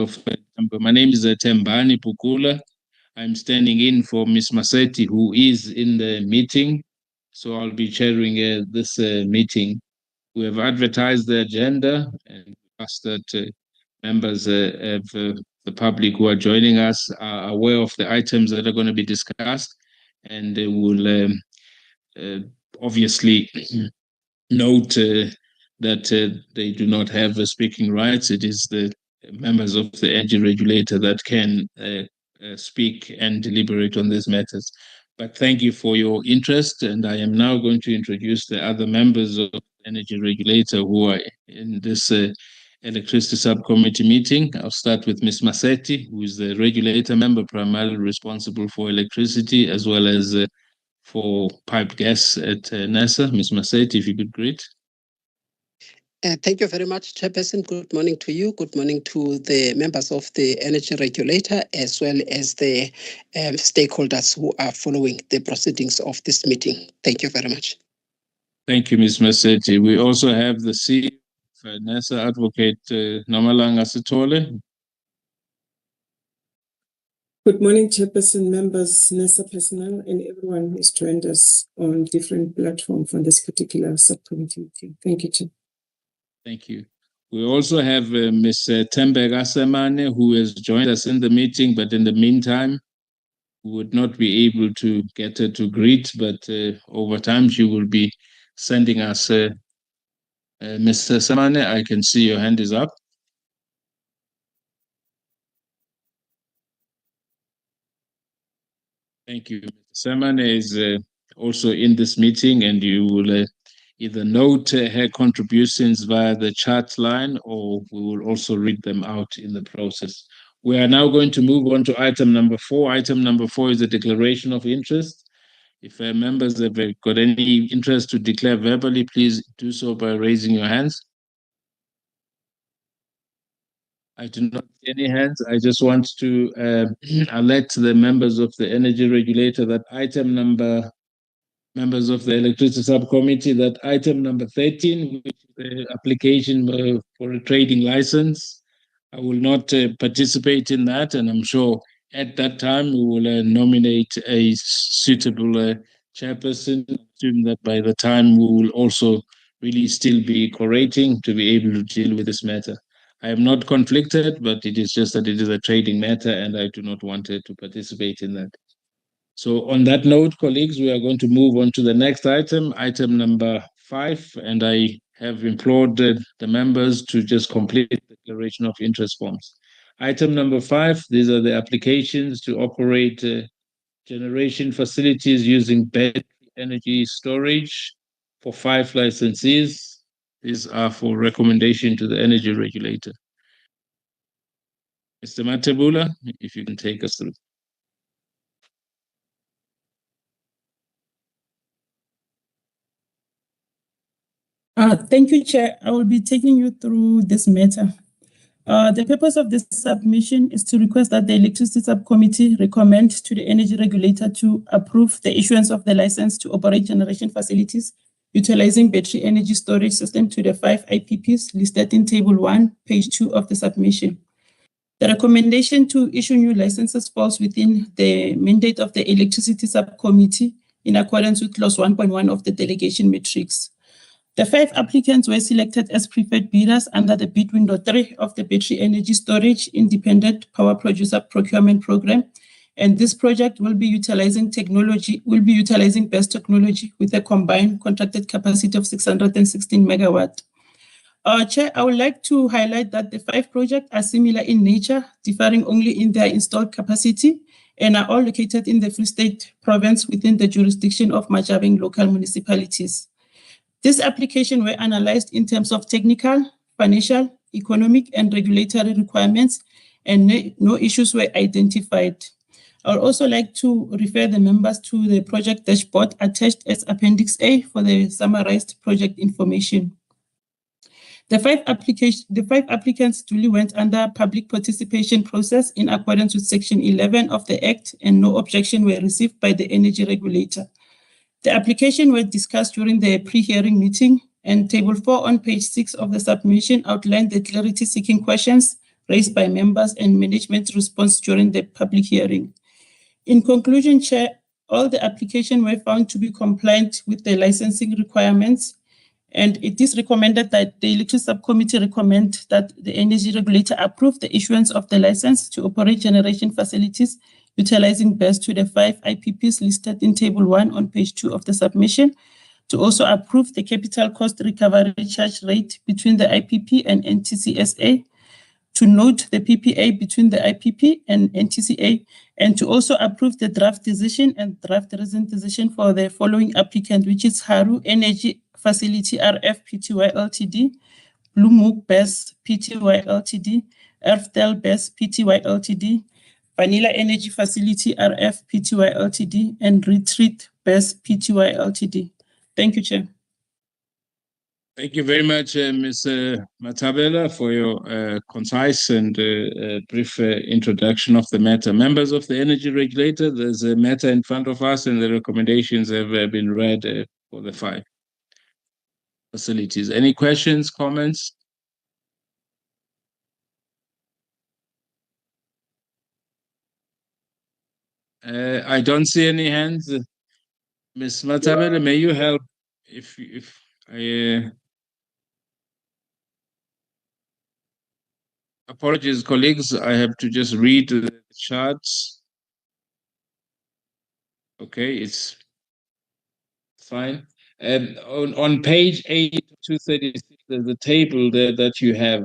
My name is Tembani Pukula. I'm standing in for Ms. Maseti, who is in the meeting. So I'll be chairing this meeting. We have advertised the agenda and asked that members of the public who are joining us are aware of the items that are going to be discussed, and they will obviously note that they do not have speaking rights. It is the members of the energy regulator that can speak and deliberate on these matters. But thank you for your interest, and I am now going to introduce the other members of the energy regulator who are in this electricity subcommittee meeting. I'll start with Ms. Maseti, who is the regulator member primarily responsible for electricity as well as for pipe gas at NESA. Ms. Maseti, if you could greet. Thank you very much, Chairperson. Good morning to you. Good morning to the members of the energy regulator, as well as the stakeholders who are following the proceedings of this meeting. Thank you very much. Thank you, Ms. Maseti. We also have the CEO of NESA, Advocate Nomalanga Sithole. Good morning, Chairperson, members, NESA personnel, and everyone who's joined us on different platforms on this particular subcommittee meeting. Thank you, Chair. Thank you. We also have Ms. Tembeka Semane, who has joined us in the meeting, but in the meantime, we would not be able to get her to greet, but over time she will be sending us. Ms. Semane, I can see your hand is up. Thank you. Ms. Semane is also in this meeting, and you will either note her contributions via the chat line, or we will also read them out in the process. We are now going to move on to item number 4. Item number 4 is a declaration of interest. If members have got any interest to declare verbally, please do so by raising your hands. I do not see any hands. I just want to alert the members of the energy regulator that members of the electricity subcommittee, that item number 13, which is the application for a trading license, I will not participate in that, and I'm sure at that time we will nominate a suitable chairperson. I assume that by the time we will also really still be collaborating to be able to deal with this matter. I am not conflicted, but it is just that it is a trading matter and I do not want to participate in that. So on that note, colleagues, we are going to move on to the next item, item number 5, and I have implored the members to just complete the declaration of interest forms. Item number 5, these are the applications to operate generation facilities using battery energy storage for 5 licensees. These are for recommendation to the energy regulator. Mr. Matebula, if you can take us through. Thank you, Chair. I will be taking you through this matter. The purpose of this submission is to request that the Electricity Subcommittee recommend to the Energy Regulator to approve the issuance of the license to operate generation facilities utilizing battery energy storage system to the 5 IPPs listed in Table 1, page 2 of the submission. The recommendation to issue new licenses falls within the mandate of the Electricity Subcommittee in accordance with Clause 1.1 of the delegation matrix. The 5 applicants were selected as preferred bidders under the bid window 3 of the Battery Energy Storage Independent Power Producer Procurement Program, and this project will be utilizing BESS technology with a combined contracted capacity of 616 megawatt. Chair, I would like to highlight that the 5 projects are similar in nature, differing only in their installed capacity, and are all located in the Free State province within the jurisdiction of Majabeng local municipalities. This application were analyzed in terms of technical, financial, economic, and regulatory requirements, and no issues were identified. I would also like to refer the members to the project dashboard attached as Appendix A for the summarized project information. The 5 applicants duly went under public participation process in accordance with Section 11 of the Act, and no objection were received by the energy regulator. The application were discussed during the pre-hearing meeting, and Table 4 on page 6 of the submission outlined the clarity-seeking questions raised by members and management's response during the public hearing. In conclusion, Chair, all the applications were found to be compliant with the licensing requirements, and it is recommended that the electricity subcommittee recommend that the energy regulator approve the issuance of the license to operate generation facilities utilizing BESS to the 5 IPPs listed in Table 1 on page 2 of the submission, to also approve the capital cost recovery charge rate between the IPP and NTCSA, to note the PPA between the IPP and NTCA, and to also approve the draft decision and draft reason decision for the following applicant, which is Haru Energy Facility RF Pty Ltd, Blue Mook BESS Pty Ltd, Earthdale BESS Pty Ltd, Vanilla Energy Facility RF Pty Ltd, and Retreat BESS Pty Ltd. Thank you, Chair. Thank you very much, Ms. Matabela, for your concise and brief introduction of the matter. Members of the energy regulator, there's a matter in front of us, and the recommendations have been read for the 5 facilities. Any questions, comments? I don't see any hands. Ms. Matabela, may you help if I... Apologies, colleagues, I have to just read the charts. Okay, it's fine. On page 8 to 36, there's a table there that you have.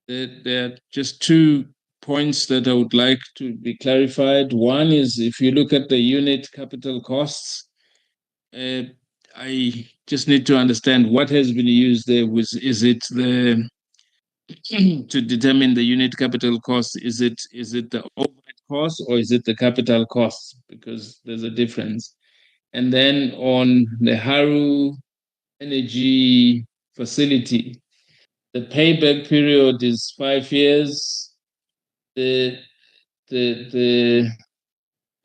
There are just 2 points that I would like to be clarified. One is, if you look at the unit capital costs, I just need to understand what has been used there. Is it the to determine the unit capital cost? Is it the overhead cost or is it the capital cost? Because there's a difference. And then on the Haru Energy Facility, the payback period is 5 years. The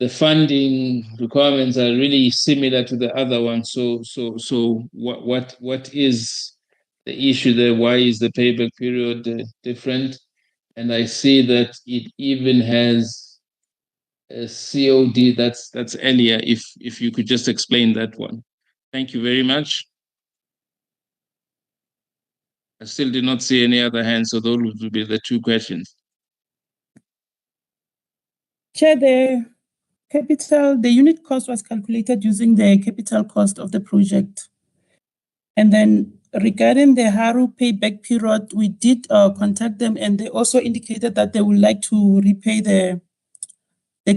funding requirements are really similar to the other one. So what is the issue there? Why is the payback period different? And I see that it even has a COD that's earlier. If you could just explain that one. Thank you very much. I still did not see any other hands, so those would be the 2 questions. Chair, the unit cost was calculated using the capital cost of the project. And then regarding the Haru payback period, we did contact them, and they also indicated that they would like to repay the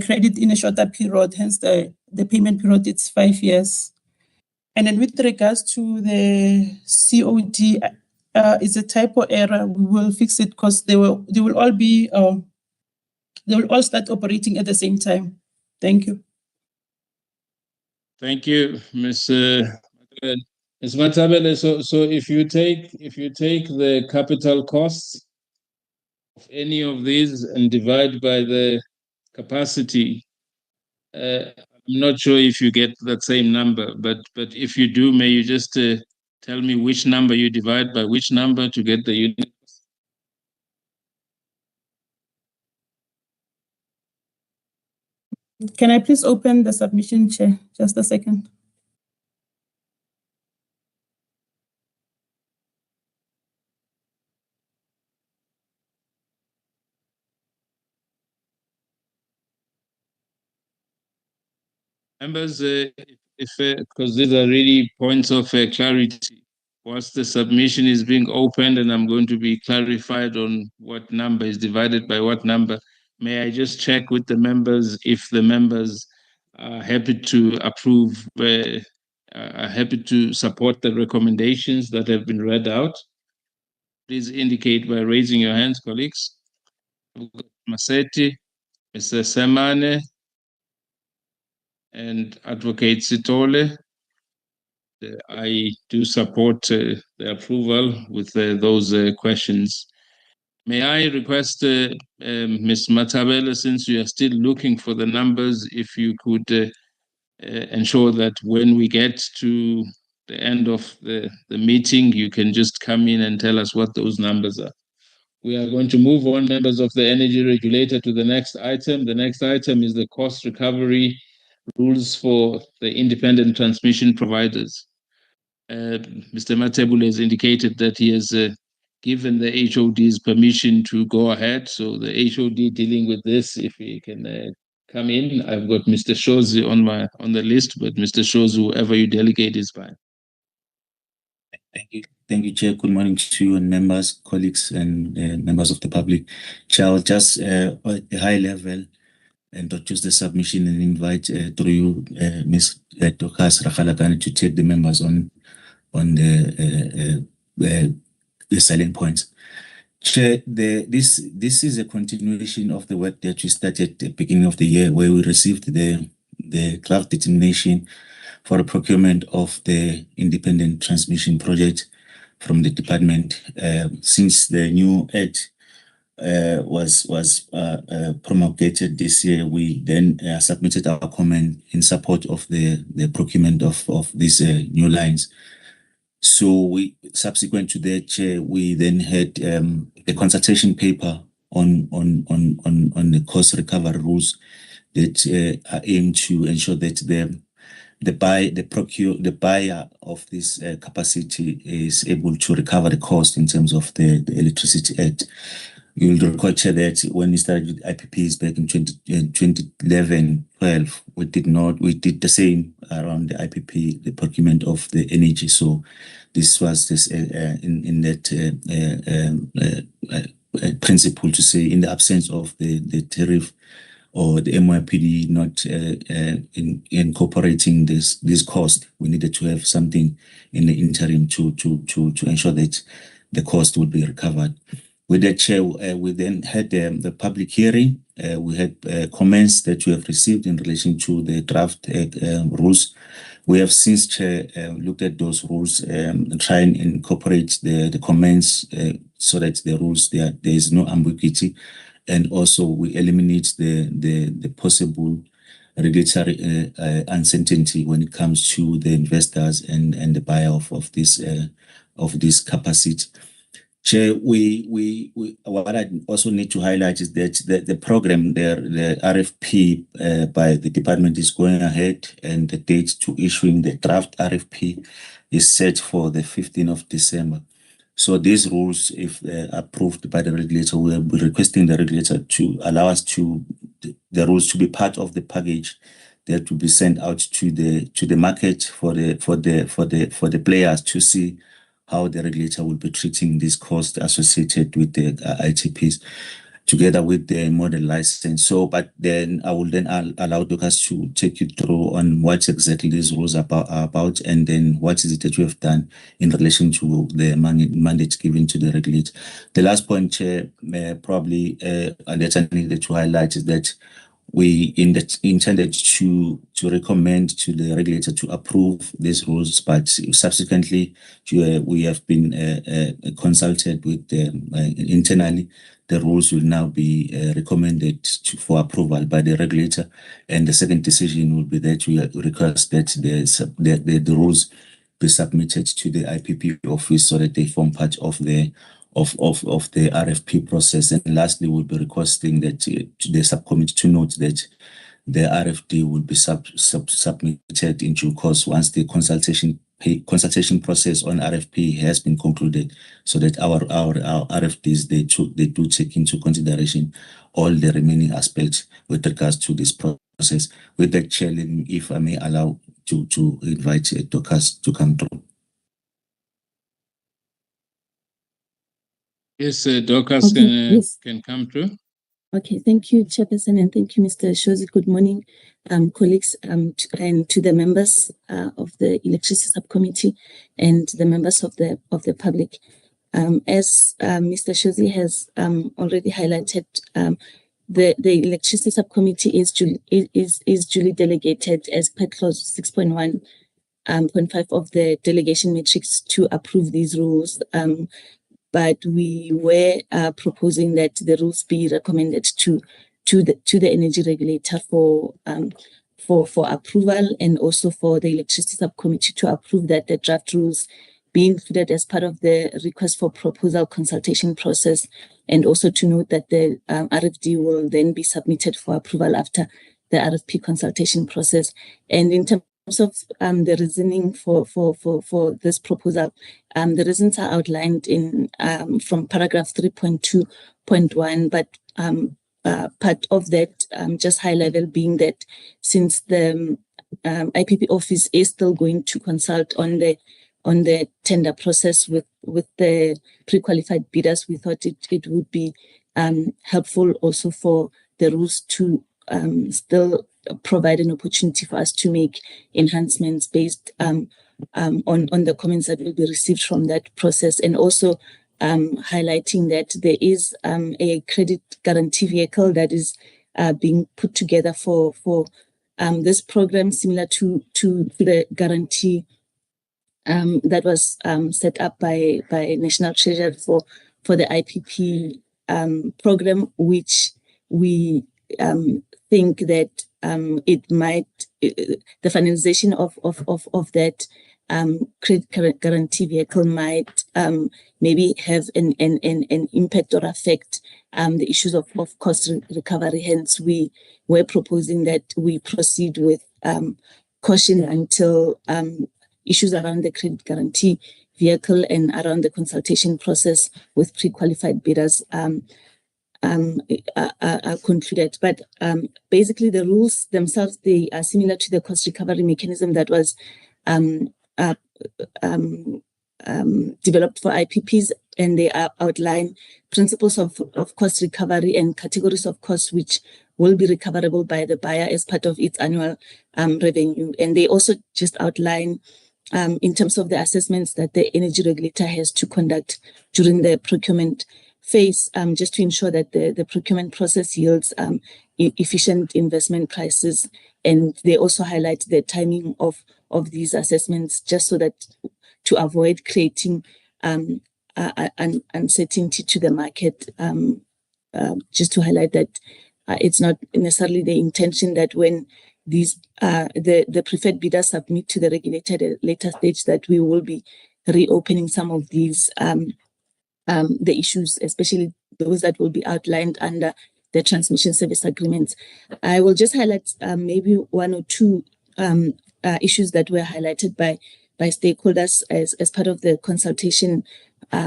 credit in a shorter period, hence the payment period, it's 5 years. And then with regards to the COD, it's a typo error. We will fix it because they will all start operating at the same time. Thank you. Thank you, Ms. Matabele. So if you take the capital costs of any of these and divide by the capacity, I'm not sure if you get that same number, but if you do, may you just tell me which number you divide by which number to get the unit? Can I please open the submission, Chair? Just a second. Members, because these are really points of clarity. Once the submission is being opened and I'm going to be clarified on what number is divided by what number, may I just check with the members if the members are happy to approve, are happy to support the recommendations that have been read out? Please indicate by raising your hands, colleagues. Maseti, Mr. Semane, and Advocate Sitole. I do support the approval with those questions. May I request Ms. Matabele, since you are still looking for the numbers, if you could ensure that when we get to the end of the meeting, you can just come in and tell us what those numbers are. We are going to move on, members of the energy regulator, to the next item. The next item is the cost recovery rules for the independent transmission providers. Mr. Matebule has indicated that he has given the HOD's permission to go ahead. So the HOD dealing with this, if he can come in. I've got Mr. Shozi on the list, but Mr. Shozi, whoever you delegate is fine. Thank you, Chair. Good morning to you and members, colleagues, and members of the public. Chair, I'll just at a high level introduce the submission and invite through you, Ms. Tokas Rakhalakani, to take the members on the selling points. Chair, this is a continuation of the work that we started at the beginning of the year, where we received the draft determination for the procurement of the independent transmission project from the department. Since the new Act was promulgated this year, we then submitted our comment in support of the procurement of these new lines. So we, subsequent to that, Chair, we then had a consultation paper on the cost recovery rules that are aimed to ensure that the buyer of this capacity is able to recover the cost in terms of the Electricity Act. You'll recall, Chair, that when we started with IPPs back in 2011-12, we did the same around the IPP, the procurement of the energy. So this was in that principle to say, in the absence of the tariff or the MYPD not incorporating this cost, we needed to have something in the interim to ensure that the cost would be recovered. With that, Chair, we then had the public hearing. We had comments that we have received in relation to the draft rules. We have since, Chair, looked at those rules and try and incorporate the comments so that the rules, there is no ambiguity. And also we eliminate the possible regulatory uncertainty when it comes to the investors and the buyer of this capacity. Chair, what I also need to highlight is that the program, the RFP by the department is going ahead, and the date to issuing the draft RFP is set for the 15th of December. So these rules, if approved by the regulator, we will be requesting the regulator to allow us the rules to be part of the package that will be sent out to the market for the players to see how the regulator will be treating this cost associated with the ITPs, together with the model license. So, but then I will then allow Dokas to take you through on what exactly these rules are about, and then what is it that we have done in relation to the mandate given to the regulator. The last point, Chair, probably that I needed to highlight is that we intended to recommend to the regulator to approve these rules, but subsequently we have been consulted with internally. The rules will now be recommended for approval by the regulator, and the second decision will be that we request that the rules be submitted to the IPP office so that they form part of the RFP process. And lastly, we'll be requesting that the subcommittee to note that the RFD will be submitted in due course once the consultation process on RFP has been concluded, so that our RFDs they do take into consideration all the remaining aspects with regards to this process. With that, Chair, if I may allow to invite Dokas to come through. Yes, Dokas can come through. Okay, thank you, Chairperson, and thank you, Mr. Shozi. Good morning, colleagues, and to the members of the Electricity Subcommittee and the members of the public. As Mr. Shozi has already highlighted, the Electricity Subcommittee is duly delegated as per clause 6.1.5 of the delegation matrix to approve these rules. But we were proposing that the rules be recommended to the energy regulator for approval, and also for the Electricity Subcommittee to approve that the draft rules be included as part of the request for proposal consultation process and also to note that the RFD will then be submitted for approval after the RFP consultation process. And in terms of the reasoning for this proposal, the reasons are outlined in from paragraph 3.2.1, but part of that, just high level, being that since the IPP office is still going to consult on the tender process with the pre-qualified bidders, we thought it would be helpful also for the rules to still provide an opportunity for us to make enhancements based on the comments that will be received from that process, and also highlighting that there is a credit guarantee vehicle that is being put together for this program, similar to the guarantee that was set up by National Treasury for the IPP program, which we think that it might the finalization of that credit guarantee vehicle might maybe have an impact or affect the issues of cost recovery. Hence, we were proposing that we proceed with caution until issues around the credit guarantee vehicle and around the consultation process with pre-qualified bidders are concluded. But basically, the rules themselves, they are similar to the cost recovery mechanism that was developed for IPPs, and they outline principles of cost recovery and categories of costs which will be recoverable by the buyer as part of its annual revenue. And they also just outline in terms of the assessments that the energy regulator has to conduct during the procurement phase, just to ensure that the procurement process yields efficient investment prices. And they also highlight the timing of these assessments, just so that to avoid creating uncertainty to the market. Just to highlight that it's not necessarily the intention that when these the preferred bidders submit to the regulator at a later stage that we will be reopening some of these the issues, especially those that will be outlined under the transmission service agreements. I will just highlight maybe one or two issues that were highlighted by stakeholders as part of the consultation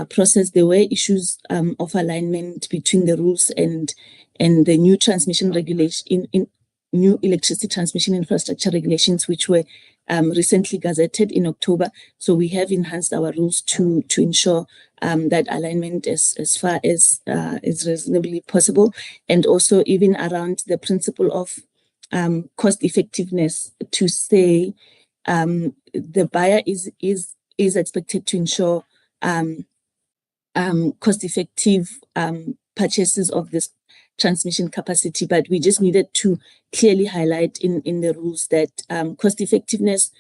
process. There were issues of alignment between the rules and the new transmission regulation in new electricity transmission infrastructure regulations, which were recently gazetted in October. So we have enhanced our rules to ensure that alignment as far as is reasonably possible, and also even around the principle of cost effectiveness, to say the buyer is expected to ensure cost effective purchases of this transmission capacity, but we just needed to clearly highlight in the rules that cost effectiveness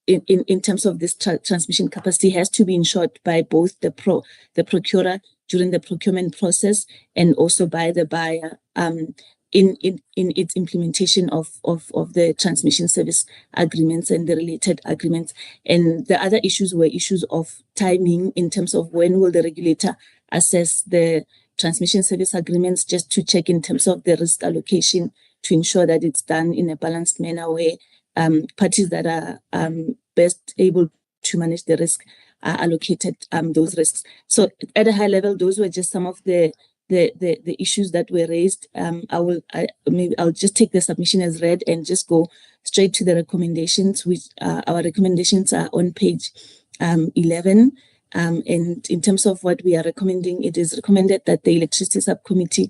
in terms of this transmission capacity has to be ensured by both the procurer during the procurement process and also by the buyer in its implementation of the transmission service agreements and the related agreements. And the other issues were issues of timing in terms of when will the regulator assess the transmission service agreements, just to check in terms of the risk allocation to ensure that it's done in a balanced manner where parties that are best able to manage the risk are allocated those risks. So at a high level, those were just some of the issues that were raised. I'll just take the submission as read and just go straight to the recommendations, which our recommendations are on page 11. And in terms of what we are recommending, it is recommended that the Electricity Subcommittee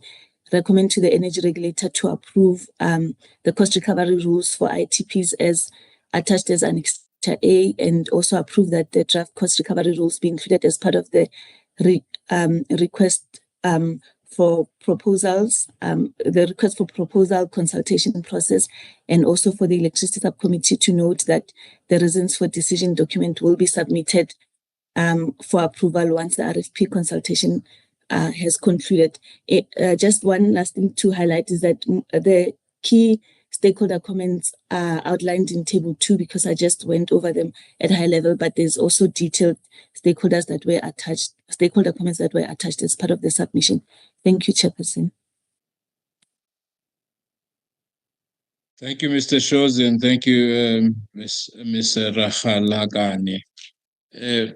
recommend to the Energy Regulator to approve the cost recovery rules for ITPs as attached as Annex A, and also approve that the draft cost recovery rules be included as part of the request for proposals, the request for proposal consultation process, and also for the Electricity Subcommittee to note that the reasons for decision document will be submitted for approval once the RFP consultation has concluded. Just one last thing to highlight is that the key stakeholder comments are outlined in table 2 because I just went over them at high level, but there's also detailed stakeholder comments that were attached as part of the submission. Thank you, Chairperson. Thank you, Mr. Shozi, and thank you, Ms. Rakhalagane.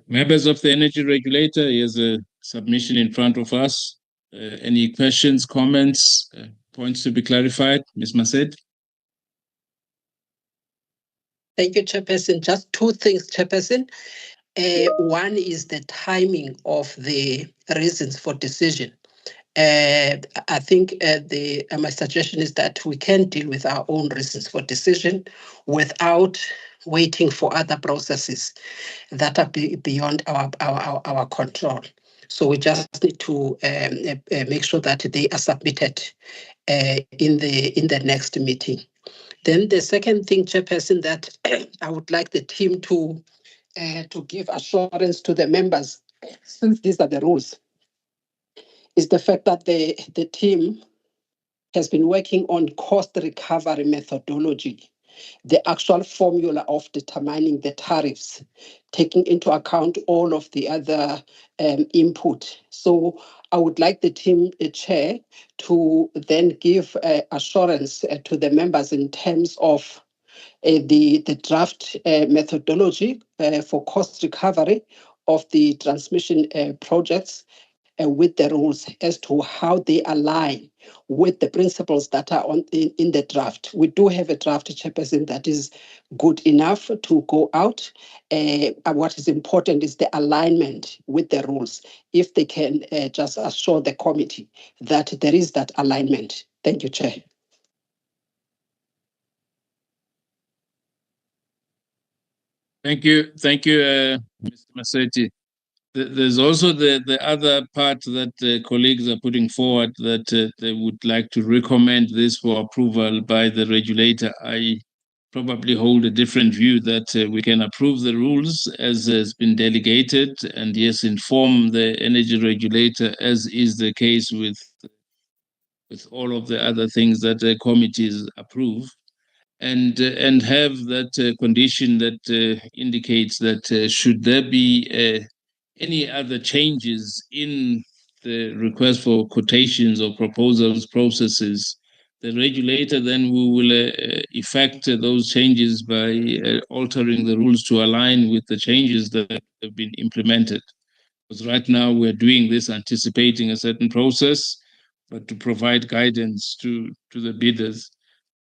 Members of the Energy Regulator, here's a submission in front of us. Any questions, comments, points to be clarified? Ms. Mased? Thank you, Chairperson. Just two things, Chairperson. One is the timing of the reasons for decision. I think my suggestion is that we can deal with our own reasons for decision without waiting for other processes that are beyond our control. So we just need to make sure that they are submitted in the next meeting. Then the second thing, Chairperson, that I would like the team to give assurance to the members, since these are the rules, is the fact that the team has been working on cost recovery methodology, the actual formula of determining the tariffs, taking into account all of the other input. So I would like the team chair to then give assurance to the members in terms of the draft methodology for cost recovery of the transmission projects with the rules as to how they align with the principles that are in the draft. We do have a draft, Chairperson, that is good enough to go out. What is important is the alignment with the rules. If they can just assure the committee that there is that alignment. Thank you, Chair. Thank you, Mr. Maseti. There's also the other part that colleagues are putting forward that they would like to recommend this for approval by the regulator. I probably hold a different view that we can approve the rules as has been delegated and yes, inform the energy regulator as is the case with all of the other things that the committees approve. And have that condition that indicates that should there be any other changes in the request for quotations or proposals processes, the regulator then will effect those changes by altering the rules to align with the changes that have been implemented. Because right now we're doing this anticipating a certain process, but to provide guidance to the bidders.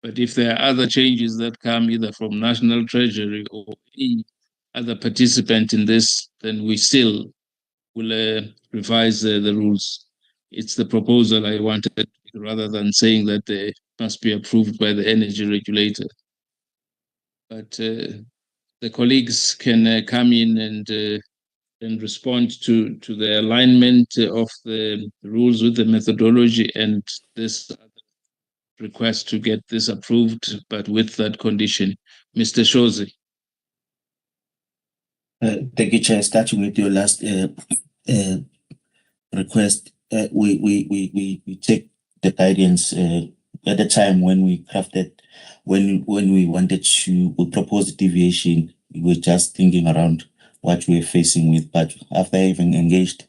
But if there are other changes that come either from National Treasury or any other participant in this, then we still will revise the rules. It's the proposal I wanted, rather than saying that they must be approved by the energy regulator. But the colleagues can come in and respond to the alignment of the rules with the methodology and this request to get this approved, but with that condition. Mr. Shozi. Thank you, Chair. Starting with your last request, we take the guidance at the time when we crafted, when we wanted to, we proposed deviation, we were just thinking around what we were facing with, but after having engaged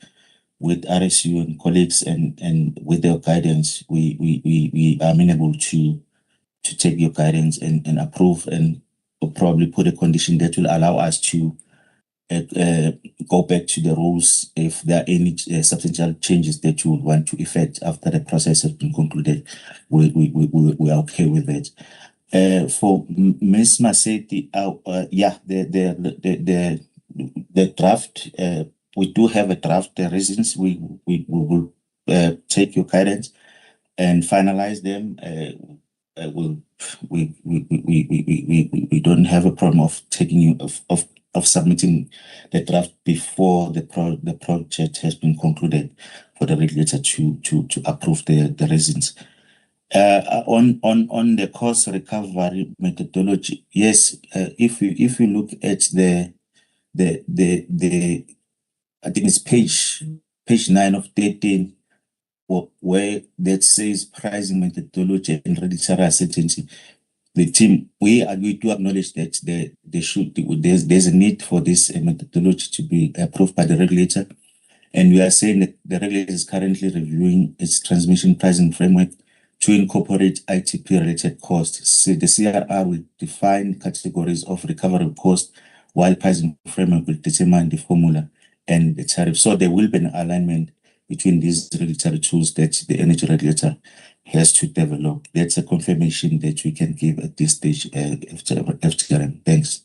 with RSU and colleagues and with their guidance, we are amenable to take your guidance and approve and probably put a condition that will allow us to go back to the rules if there are any substantial changes that you would want to effect after the process has been concluded. We are okay with it. For Ms. Maseti, the draft, we do have a draft. The reasons we will take your guidance and finalize them. We don't have a problem of taking you of submitting the draft before the project has been concluded for the regulator to approve the reasons. On the cost recovery methodology, yes, if you look at the I think it's page 9 of 13, where that says pricing methodology and regulatory certainty. the team, we do acknowledge that there's a need for this methodology to be approved by the regulator. And we are saying that the regulator is currently reviewing its transmission pricing framework to incorporate ITP-related costs. So the CRR will define categories of recoverable cost, while pricing framework will determine the formula and the tariff. So there will be an alignment between these regulatory tools that the energy regulator has to develop. That's a confirmation that we can give at this stage, FTRM. Thanks.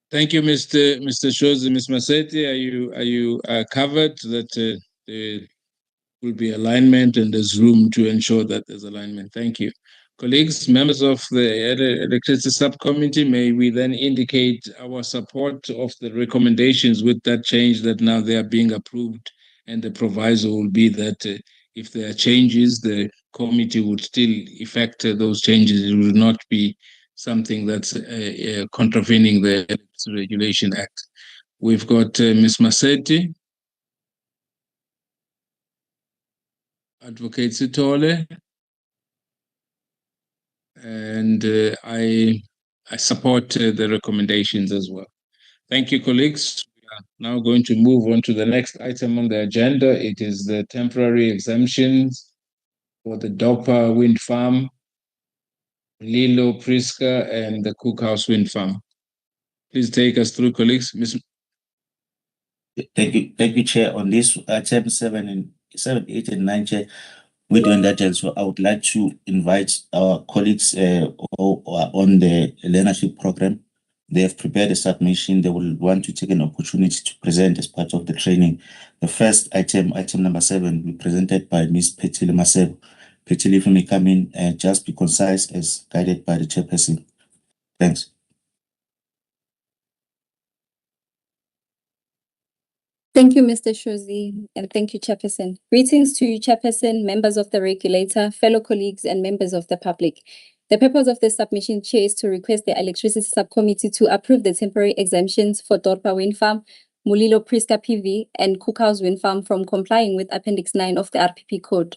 Thank you, Mr. Shozi. Ms. Maseti, are you covered that there will be alignment and there's room to ensure that there's alignment? Thank you. Colleagues, members of the Electricity Subcommittee, may we then indicate our support of the recommendations with that change that now they are being approved, and the proviso will be that if there are changes, the committee would still effect those changes. It will not be something that's contravening the Electricity Regulation Act. We've got Ms. Maseti, Advocate Sitole, and I support the recommendations as well. Thank you, colleagues. We are now going to move on to the next item on the agenda. It is the temporary exemptions for the Dopa Wind Farm, Lilo, Priska, and the Cookhouse Wind Farm. Please take us through, colleagues. Thank you, Chair. On this item 7, 8, and 9, Chair, we're doing that. So I would like to invite our colleagues on the learnership program. They have prepared a submission. They will want to take an opportunity to present as part of the training. The first item number 7, will be presented by Ms. Petile Masebo. Petile, if you may come in and just be concise as guided by the chairperson. Thanks. Thank you, Mr. Shozi, and thank you, Chairperson. Greetings to you, Chairperson, members of the regulator, fellow colleagues, and members of the public. The purpose of this submission, Chair, is to request the Electricity Subcommittee to approve the temporary exemptions for Dorpa Wind Farm, Mulilo Priska PV, and Cookhouse Wind Farm from complying with Appendix 9 of the RPP Code.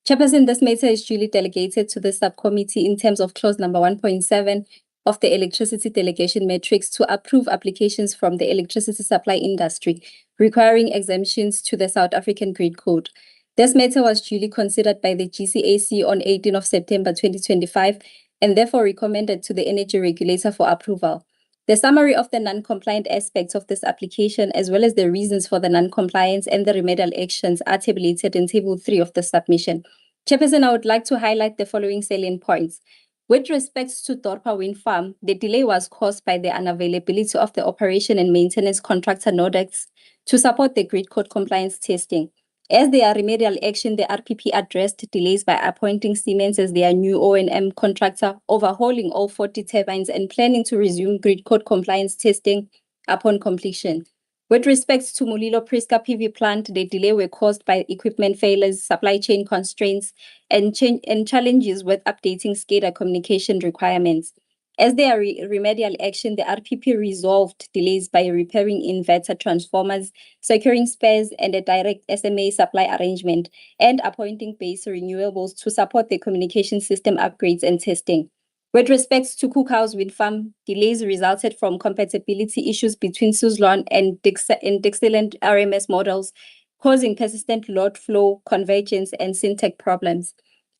Chairperson, this matter is duly delegated to the subcommittee in terms of clause number 1.7 of the electricity delegation matrix to approve applications from the electricity supply industry requiring exemptions to the South African Grid Code. This matter was duly considered by the GCAC on 18 of September 2025 and therefore recommended to the energy regulator for approval. The summary of the non-compliant aspects of this application, as well as the reasons for the non-compliance and the remedial actions, are tabulated in Table 3 of the submission. Chairperson, I would like to highlight the following salient points. With respect to Dorpa Wind Farm, the delay was caused by the unavailability of the operation and maintenance contractor NODEX to support the grid code compliance testing. As their remedial action, the RPP addressed delays by appointing Siemens as their new O&M contractor, overhauling all 40 turbines, and planning to resume grid code compliance testing upon completion. With respect to Mulilo Priska PV plant, the delay were caused by equipment failures, supply chain constraints, and challenges with updating SCADA communication requirements. As their remedial action, the RPP resolved delays by repairing inverter transformers, securing spares and a direct SMA supply arrangement, and appointing base renewables to support the communication system upgrades and testing. With respect to Cookhouse Wind Farm, delays resulted from compatibility issues between Suzlon and Dixieland RMS models, causing persistent load flow, convergence, and syntax problems.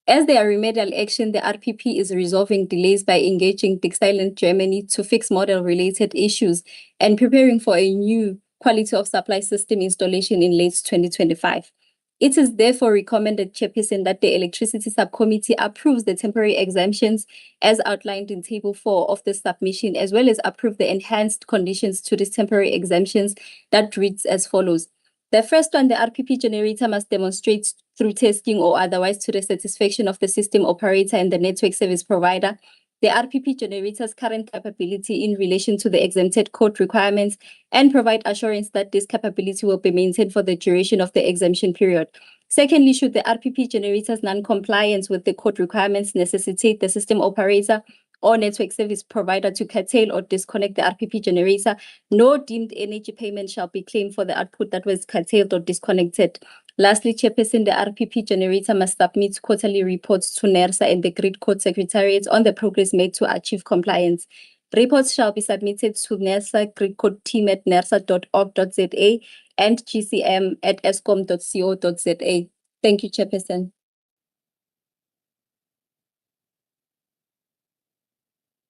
As their remedial action, the RPP is resolving delays by engaging Dixieland Germany to fix model-related issues and preparing for a new quality of supply system installation in late 2025. It is therefore recommended, Chairperson, that the Electricity Subcommittee approves the temporary exemptions as outlined in Table 4 of the submission, as well as approve the enhanced conditions to these temporary exemptions that reads as follows. The first one, the RPP generator must demonstrate through testing or otherwise to the satisfaction of the system operator and the network service provider the RPP generator's current capability in relation to the exempted code requirements and provide assurance that this capability will be maintained for the duration of the exemption period. Secondly, should the RPP generator's non-compliance with the code requirements necessitate the system operator or network service provider to curtail or disconnect the RPP generator, no deemed energy payment shall be claimed for the output that was curtailed or disconnected. Lastly, Chairperson, the RPP generator must submit quarterly reports to NERSA and the Grid Code Secretariat on the progress made to achieve compliance. Reports shall be submitted to NERSA Grid Code team at nersa.org.za and gcm@eskom.co.za. Thank you, Chairperson.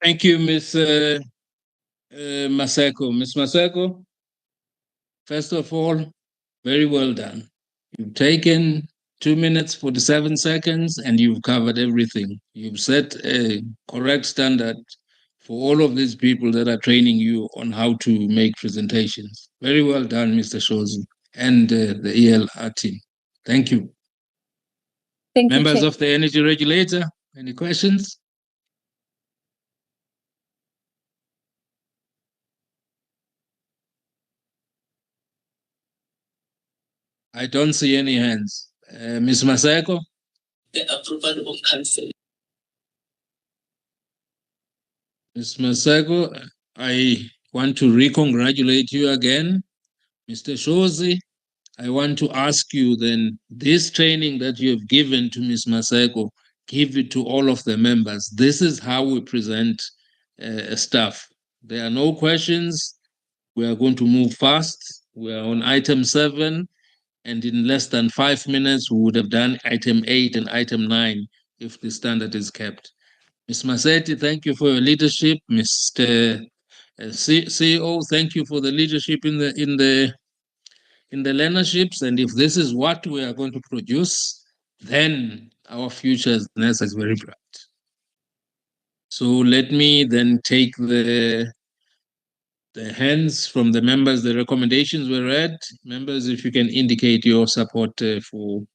Thank you, Ms. Maseko. Ms. Maseko, first of all, very well done. You've taken 2 minutes, 47 seconds, and you've covered everything. You've set a correct standard for all of these people that are training you on how to make presentations. Very well done, Mr. Shozi, and the ELR team. Thank you. Thank you, Members Chair. of the Energy Regulator, any questions? I don't see any hands. Ms. Maseko? The approval of council. Ms. Maseko, I want to re-congratulate you again. Mr. Shozi, I want to ask you then, this training that you have given to Ms. Maseko, give it to all of the members. This is how we present stuff. There are no questions. We are going to move fast. We are on item 7, and in less than 5 minutes, we would have done item 8 and item 9 if the standard is kept. Ms. Maseti, thank you for your leadership. Mr. CEO, thank you for the leadership in the learnerships. And if this is what we are going to produce, then our future as NERSA is very bright. So let me then take the hands from the members. The recommendations were read. Members, if you can indicate your support for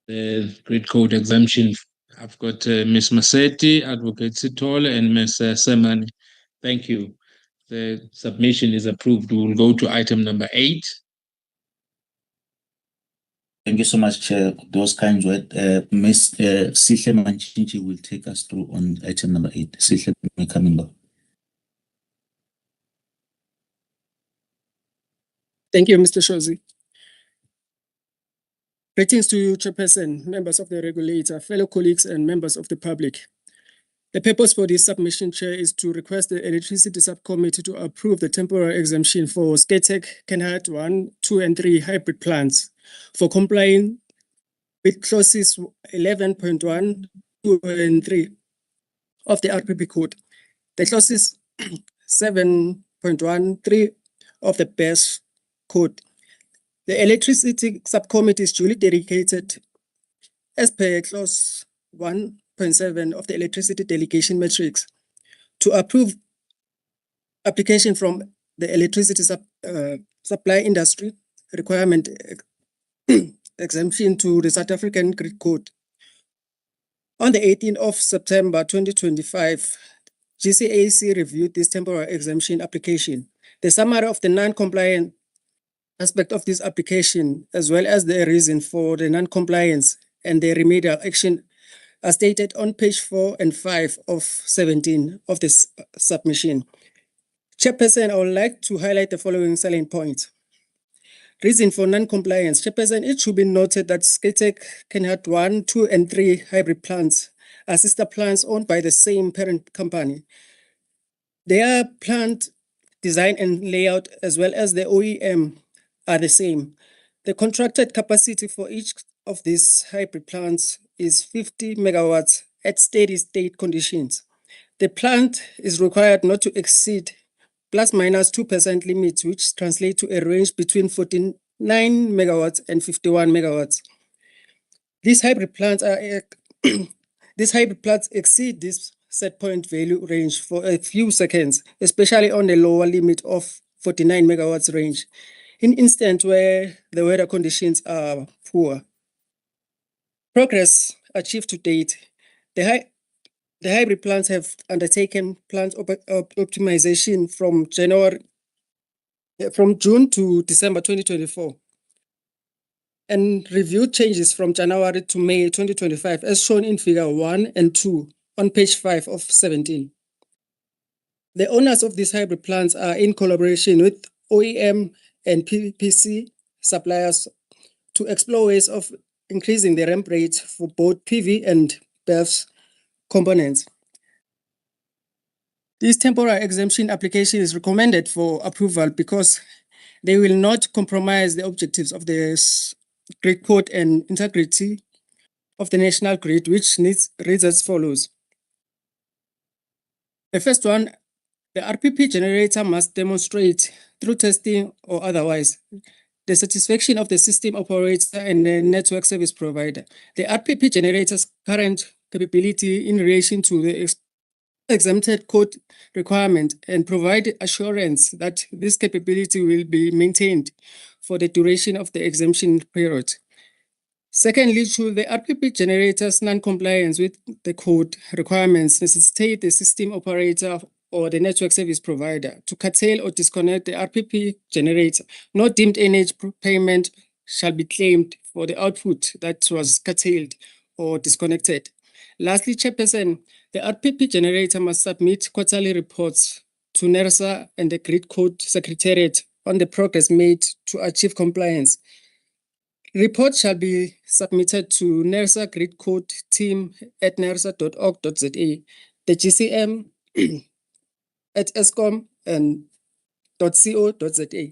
the Grid Code exemption. I've got Ms. Maseti, Advocate Sitole, and Ms. Semani. Thank you. The submission is approved. We will go to item number 8. Thank you so much, Chair. Those kind words. Ms. Sihle Manchinchi will take us through on item number 8. Sihle, may come in. Thank you, Mr. Shozi. Greetings to you, Chairperson, members of the regulator, fellow colleagues, and members of the public. The purpose for this submission, Chair, is to request the Electricity Subcommittee to approve the temporary exemption for Skatek, Kenhardt 1, 2, and 3 hybrid plants for complying with clauses 11.1, 2, and 3 of the RPP Code. The clauses 7.1, 3 of the BES Code. The Electricity Subcommittee is duly dedicated as per clause 1.7 of the Electricity Delegation Matrix to approve application from the electricity supply industry requirement exemption to the South African Grid Code. On the 18th of September 2025, GCAC reviewed this temporary exemption application. The summary of the non-compliant aspect of this application, as well as the reason for the non-compliance and the remedial action, are stated on page 4 and 5 of 17 of this submission. Chairperson, I would like to highlight the following salient points. Reason for non-compliance. Chairperson, it should be noted that Skatek, Kenhardt 1, 2, and 3 hybrid plants are sister plants owned by the same parent company. Their plant design and layout, as well as the OEM, are the same. The contracted capacity for each of these hybrid plants is 50 megawatts at steady state conditions. The plant is required not to exceed plus minus 2% limits, which translate to a range between 49 megawatts and 51 megawatts. These hybrid plants exceed this set point value range for a few seconds, especially on the lower limit of 49 megawatts range, in instances where the weather conditions are poor. Progress achieved to date. The hybrid plants have undertaken plant optimization from June to December 2024 and reviewed changes from January to May 2025 as shown in figure 1 and 2 on page 5 of 17. The owners of these hybrid plants are in collaboration with OEM and PPC suppliers to explore ways of increasing the ramp rate for both PV and BEVs components. This temporary exemption application is recommended for approval because they will not compromise the objectives of the grid code and integrity of the national grid, which reads as follows. The first one, the RPP generator must demonstrate through testing or otherwise the satisfaction of the system operator and the network service provider. The RPP generator's current capability in relation to the exempted code requirement and provide assurance that this capability will be maintained for the duration of the exemption period. Secondly, should the RPP generator's non-compliance with the code requirements necessitate the system operator or the network service provider to curtail or disconnect the RPP generator, no deemed energy payment shall be claimed for the output that was curtailed or disconnected. Lastly, Chairperson, the RPP generator must submit quarterly reports to NERSA and the Grid Code Secretariat on the progress made to achieve compliance. Reports shall be submitted to NERSA Grid Code team at nersa.org.za, the GCM at escom and .co.za.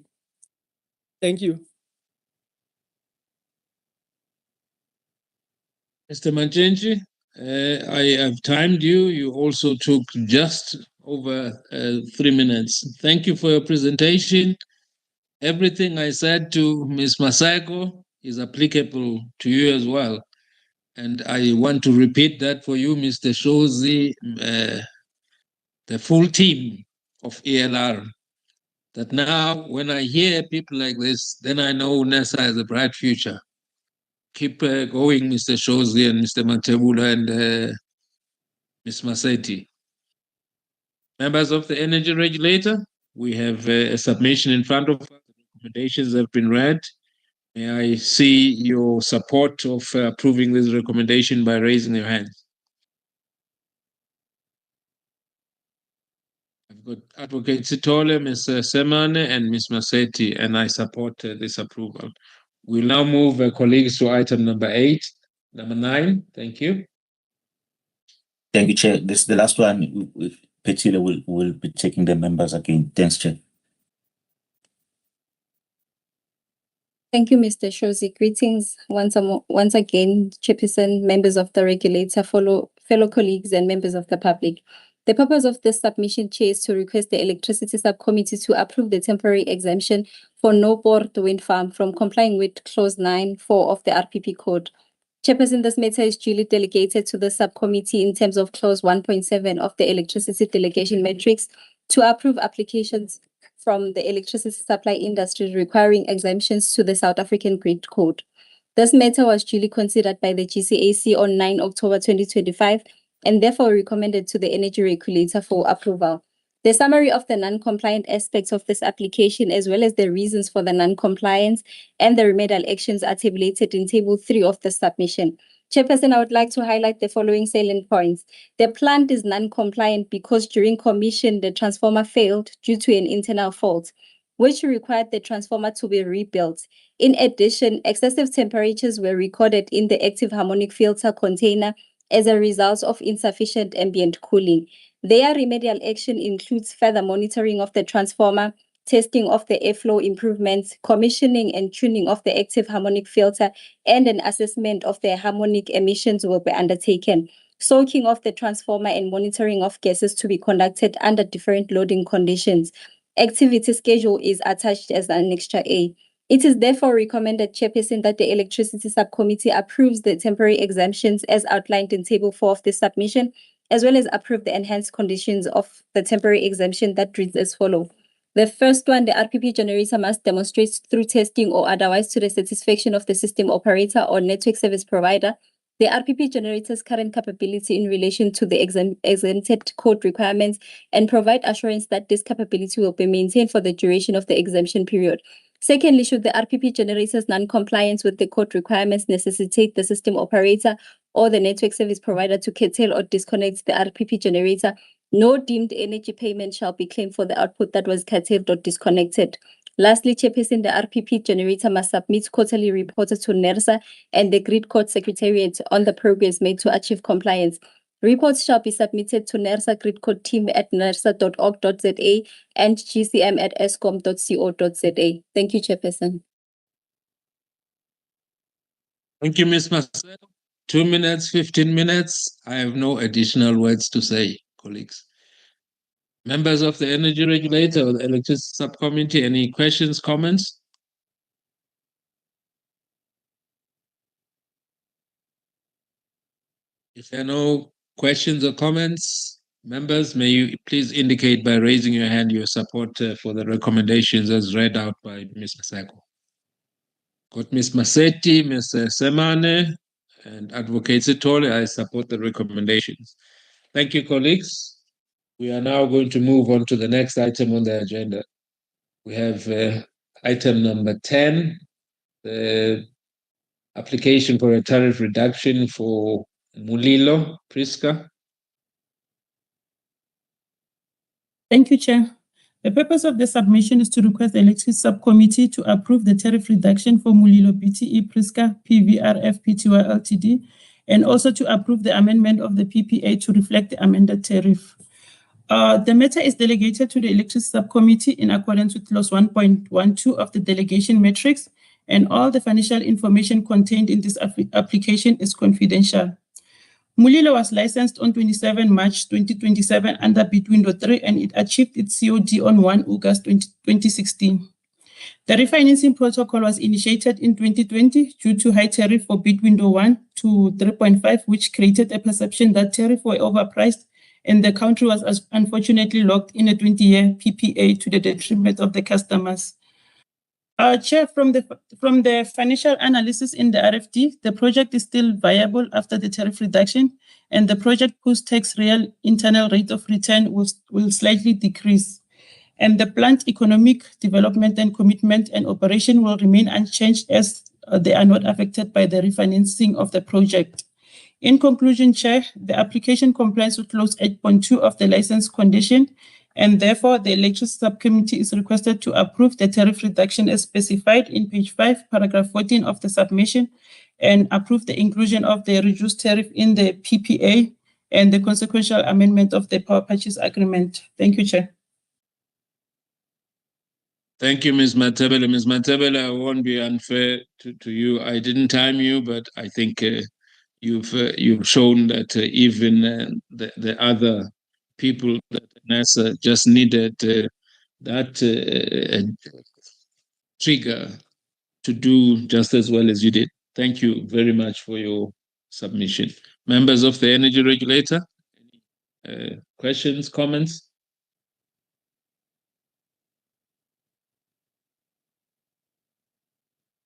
Thank you. Mr. Machenji, I have timed you. You also took just over 3 minutes. Thank you for your presentation. Everything I said to Ms. Masako is applicable to you as well. And I want to repeat that for you, Mr. Shozi, the full team of ELR, that now when I hear people like this, then I know NESA has a bright future. Keep going, Mr. Shozi and Mr. Matebula and Ms. Maseti. Members of the energy regulator, we have a submission in front of us. The recommendations have been read. May I see your support of approving this recommendation by raising your hand? I've got Advocate Sitole, Ms. Semane, and Ms. Maseti, and I support this approval. We'll now move colleagues to item number 9. Thank you. Thank you, Chair. This is the last one. Petila will be checking the members again. Thanks, Chair. Thank you, Mr. Shozi. Greetings once again, Chairperson, members of the regulator, fellow colleagues, and members of the public. The purpose of this submission, Chair, is to request the Electricity Subcommittee to approve the temporary exemption for Noport Wind Farm from complying with Clause 9.4 of the RPP Code. Chairperson, this matter is duly delegated to the subcommittee in terms of Clause 1.7 of the Electricity Delegation Matrix to approve applications from the electricity supply industry requiring exemptions to the South African Grid Code. This matter was duly considered by the GCAC on 9 October 2025 and therefore recommended to the energy regulator for approval. The summary of the non-compliant aspects of this application, as well as the reasons for the non-compliance and the remedial actions, are tabulated in Table 3 of the submission. Chairperson, I would like to highlight the following salient points. The plant is non-compliant because during commission, the transformer failed due to an internal fault, which required the transformer to be rebuilt. In addition, excessive temperatures were recorded in the active harmonic filter container as a result of insufficient ambient cooling. Their remedial action includes further monitoring of the transformer, testing of the airflow improvements, commissioning and tuning of the active harmonic filter, and an assessment of the harmonic emissions will be undertaken. Soaking of the transformer and monitoring of gases to be conducted under different loading conditions. Activity schedule is attached as an Annexure A. It is therefore recommended, Chairperson, that the Electricity Subcommittee approves the temporary exemptions as outlined in Table 4 of this submission, as well as approve the enhanced conditions of the temporary exemption that reads as follows. The first one, the RPP generator must demonstrate through testing or otherwise to the satisfaction of the system operator or network service provider the RPP generator's current capability in relation to the exempted code requirements and provide assurance that this capability will be maintained for the duration of the exemption period. Secondly, should the RPP generator's non-compliance with the code requirements necessitate the system operator or the network service provider to curtail or disconnect the RPP generator, no deemed energy payment shall be claimed for the output that was curtailed or disconnected. Lastly, Chairperson, the RPP generator must submit quarterly reports to NERSA and the Grid Court Secretariat on the progress made to achieve compliance. Reports shall be submitted to NERSA Grid Court team at nersa.org.za and gcm@eskom.co.za. Thank you, Chairperson. Thank you, Ms. Marcel. 2 minutes, 15 minutes. I have no additional words to say, colleagues. Members of the Energy Regulator or the Electricity Subcommittee, any questions, comments? If there are no questions or comments, members, may you please indicate by raising your hand your support for the recommendations as read out by Ms. Masako. Got Ms. Masetti, Mr. Semane, and Advocate Sitole. I support the recommendations. Thank you, colleagues. We are now going to move on to the next item on the agenda. We have item number 10, the application for a tariff reduction for Mulilo, Priska. Thank you, Chair. The purpose of the submission is to request the Electricity Subcommittee to approve the tariff reduction for Mulilo BTE Priska PVRF Pty Ltd, and also to approve the amendment of the PPA to reflect the amended tariff. The matter is delegated to the Electricity Subcommittee in accordance with clause 1.12 of the delegation matrix, and all the financial information contained in this application is confidential. Mulilo was licensed on 27 March 2027 under bid window 3, and it achieved its COD on 1 August 2016. The refinancing protocol was initiated in 2020 due to high tariff for bid window 1 to 3.5, which created a perception that tariff were overpriced, and the country was unfortunately locked in a 20-year PPA to the detriment of the customers. Chair, from the financial analysis in the RFD, the project is still viable after the tariff reduction, and the project post-tax real internal rate of return will slightly decrease. And the plant economic development and commitment and operation will remain unchanged as they are not affected by the refinancing of the project. In conclusion, Chair, the application complies with clause 8.2 of the license condition, and therefore the Electricity Subcommittee is requested to approve the tariff reduction as specified in page 5, paragraph 14 of the submission, and approve the inclusion of the reduced tariff in the PPA and the consequential amendment of the power purchase agreement. Thank you, Chair. Thank you, Ms. Matebele. Ms. Matebele, I won't be unfair to you. I didn't time you, but I think you've shown that even the other people that NASA just needed that trigger to do just as well as you did. Thank you very much for your submission. Members of the Energy Regulator, questions, comments?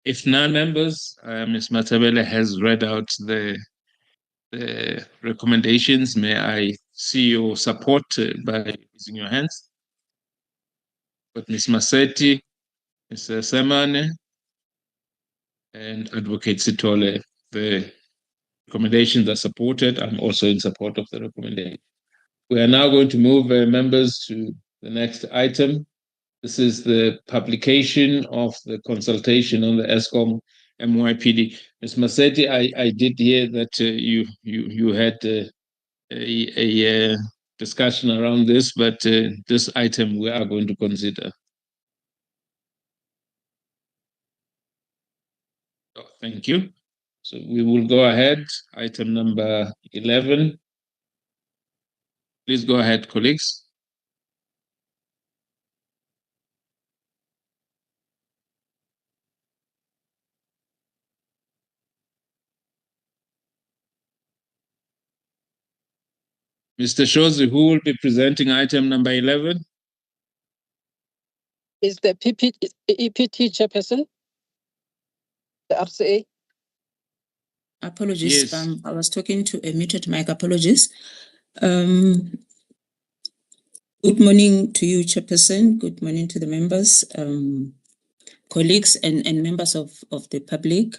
If none, members, Ms. Matabele has read out the recommendations. May I see your support by raising your hands? But Ms. Masetti, Mr. Semane, and Advocate Sitole, the recommendations are supported. I'm also in support of the recommendation. We are now going to move members to the next item. This is the publication of the consultation on the ESCOM MYPD. Ms. Masetti, I did hear that you had a discussion around this, but this item we are going to consider. Oh, thank you. So we will go ahead. Item number 11. Please go ahead, colleagues. Mr. Shozi, who will be presenting item number 11? Is the EPT chairperson? The RCA? Apologies, Yes. I was talking to a muted mic. Apologies. Good morning to you, Chairperson. Good morning to the members, colleagues and members of the public.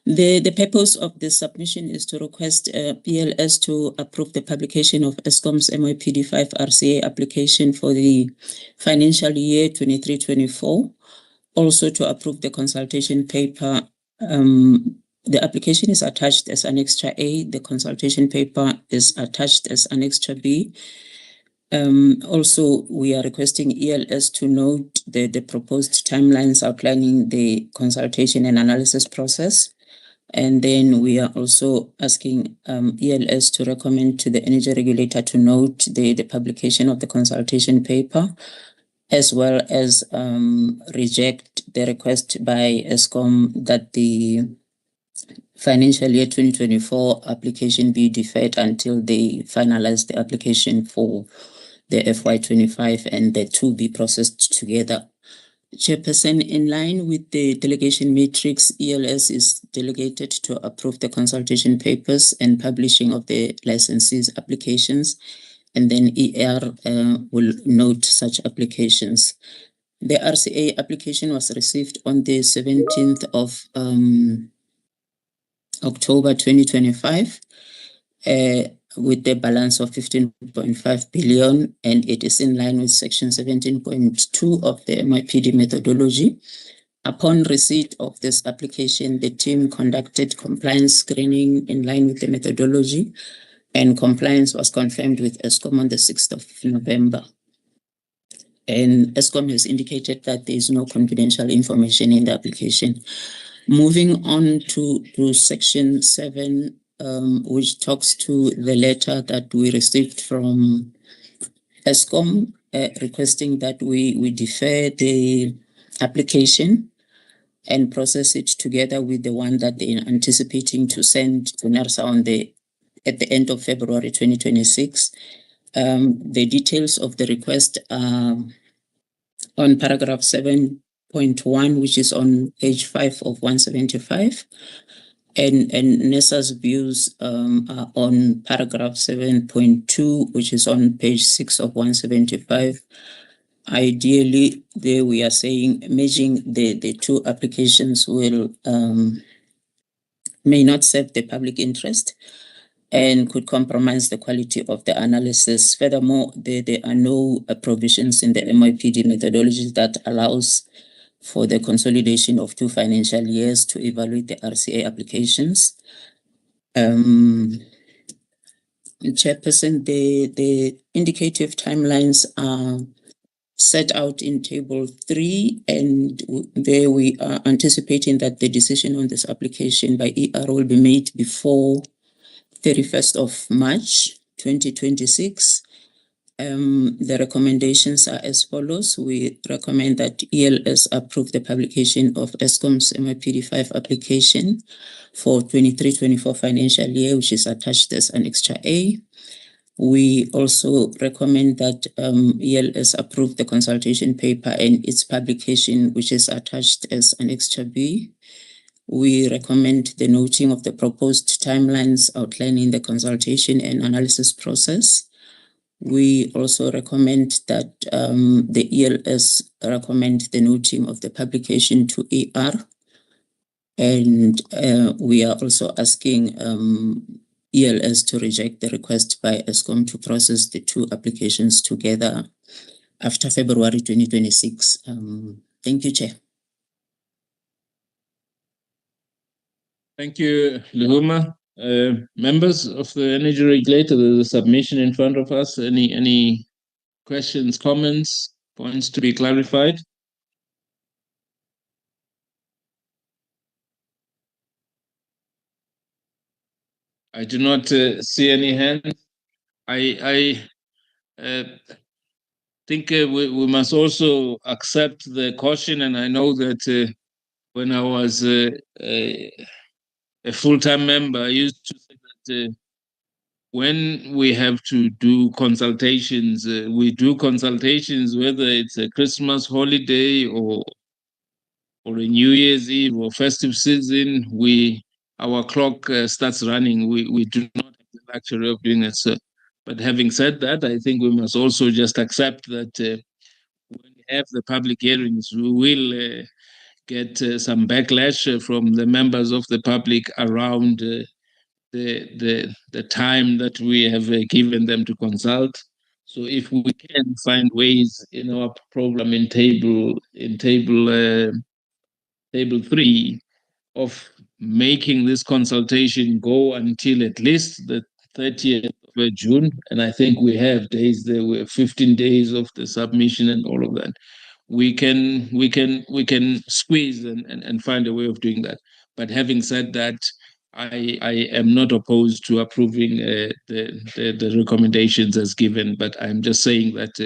The purpose of the submission is to request ELS to approve the publication of ESCOM's MYPD 5 RCA application for the financial year 23-24. Also to approve the consultation paper, the application is attached as Annexure A. The consultation paper is attached as Annexure B. Also, we are requesting ELS to note the proposed timelines outlining the consultation and analysis process. And then we are also asking ELS to recommend to the energy regulator to note the publication of the consultation paper, as well as reject the request by ESCOM that the financial year 2024 application be deferred until they finalize the application for the FY25 and the two be processed together. Chairperson, in line with the delegation matrix, ELS is delegated to approve the consultation papers and publishing of the licensees' applications, and then ER will note such applications. The RCA application was received on the 17th of October 2025 with the balance of 15.5 billion, and it is in line with section 17.2 of the MIPD methodology. Upon receipt of this application, the team conducted compliance screening in line with the methodology, and compliance was confirmed with ESCOM on the 6th of November. And ESCOM has indicated that there is no confidential information in the application. Moving on to section 7, which talks to the letter that we received from ESCOM requesting that we defer the application and process it together with the one that they are anticipating to send to NERSA at the end of February 2026. The details of the request are on paragraph 7.1, which is on page 5 of 175. And NERSA's views are on paragraph 7.2, which is on page 6 of 175. Ideally, there we are saying merging the two applications will may not serve the public interest and could compromise the quality of the analysis. Furthermore, there are no provisions in the MIPD methodology that allows for the consolidation of 2 financial years to evaluate the RCA applications. Chairperson, the indicative timelines are set out in table 3, and there we are anticipating that the decision on this application by ER will be made before 31st of March 2026. The recommendations are as follows. We recommend that ELS approve the publication of ESCOM's MIPD5 application for 23-24 financial year, which is attached as Annexure A. We also recommend that ELS approve the consultation paper and its publication, which is attached as Annexure B. We recommend the noting of the proposed timelines outlining the consultation and analysis process. We also recommend that the ELS recommend the noting of the publication to ER. And we are also asking ELS to reject the request by ESCOM to process the 2 applications together after February 2026. Thank you, Chair. Thank you, Lehuma. Members of the energy regulator, there's a submission in front of us. Any questions, comments, points to be clarified? I do not see any hands. I think we must also accept the caution, and I know that when I was a full-time member, I used to say that when we have to do consultations, we do consultations, whether it's a Christmas holiday or a New Year's Eve or festive season, our clock starts running. We do not have the luxury of doing it. So, but having said that, I think we must also just accept that when we have the public hearings, we will get some backlash from the members of the public around the time that we have given them to consult. So if we can find ways in our program in table 3 of making this consultation go until at least the 30th of June, and I think we have days there were 15 days of the submission and all of that. We can squeeze and find a way of doing that. But having said that, I am not opposed to approving the recommendations as given, but I'm just saying that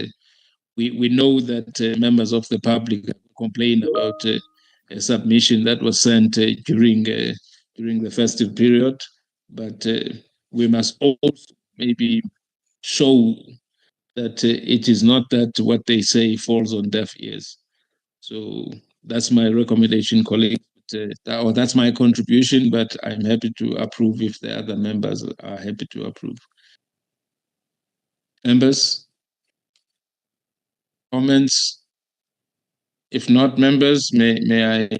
we know that members of the public complain about a submission that was sent during the festive period, but we must also maybe show that it is not that what they say falls on deaf ears. So that's my recommendation, colleague. Or that's my contribution, but I'm happy to approve if the other members are happy to approve. Members, comments? If not, members, may I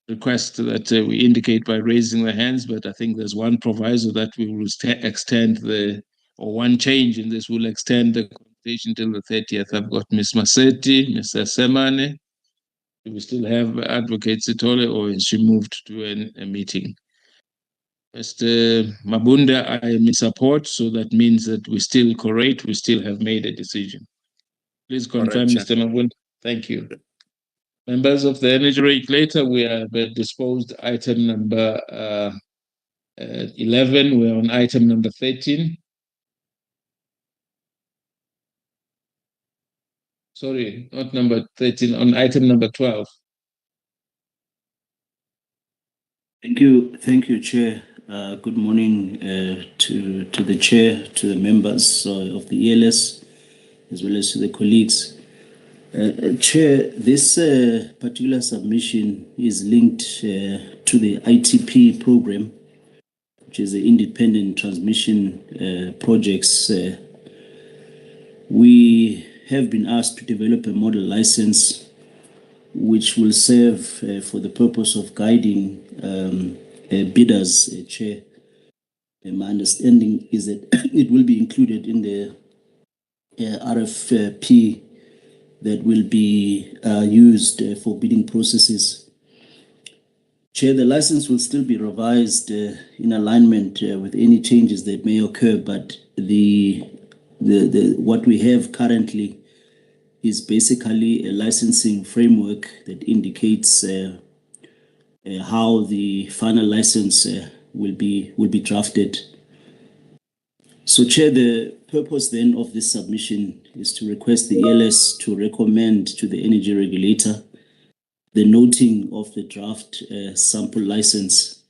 request that we indicate by raising the hands, but I think there's one proviso that we will extend one change in this, will extend the consultation till the 30th. I've got Ms. Massetti, Mr. Semane. Do we still have Advocate Sitole, or has she moved to a meeting? Mr. Mabunda, I am in support, so that means that we still correct, we still have made a decision. Please confirm, Mr. Mabunda. Thank you. Members of the Energy Regulator, we have disposed item number 11. We're on item number 13. Sorry, not number 13, on item number 12. Thank you, Chair. Good morning to the Chair, to the members of the ELS, as well as to the colleagues. Chair, this particular submission is linked to the ITP program, which is the Independent Transmission Projects. We have been asked to develop a model license which will serve for the purpose of guiding bidders, Chair. My understanding is that it will be included in the RFP that will be used for bidding processes. Chair, the license will still be revised in alignment with any changes that may occur, but what we have currently is basically a licensing framework that indicates how the final license will be drafted. So, Chair, the purpose then of this submission is to request the ELS to recommend to the Energy Regulator the noting of the draft sample license.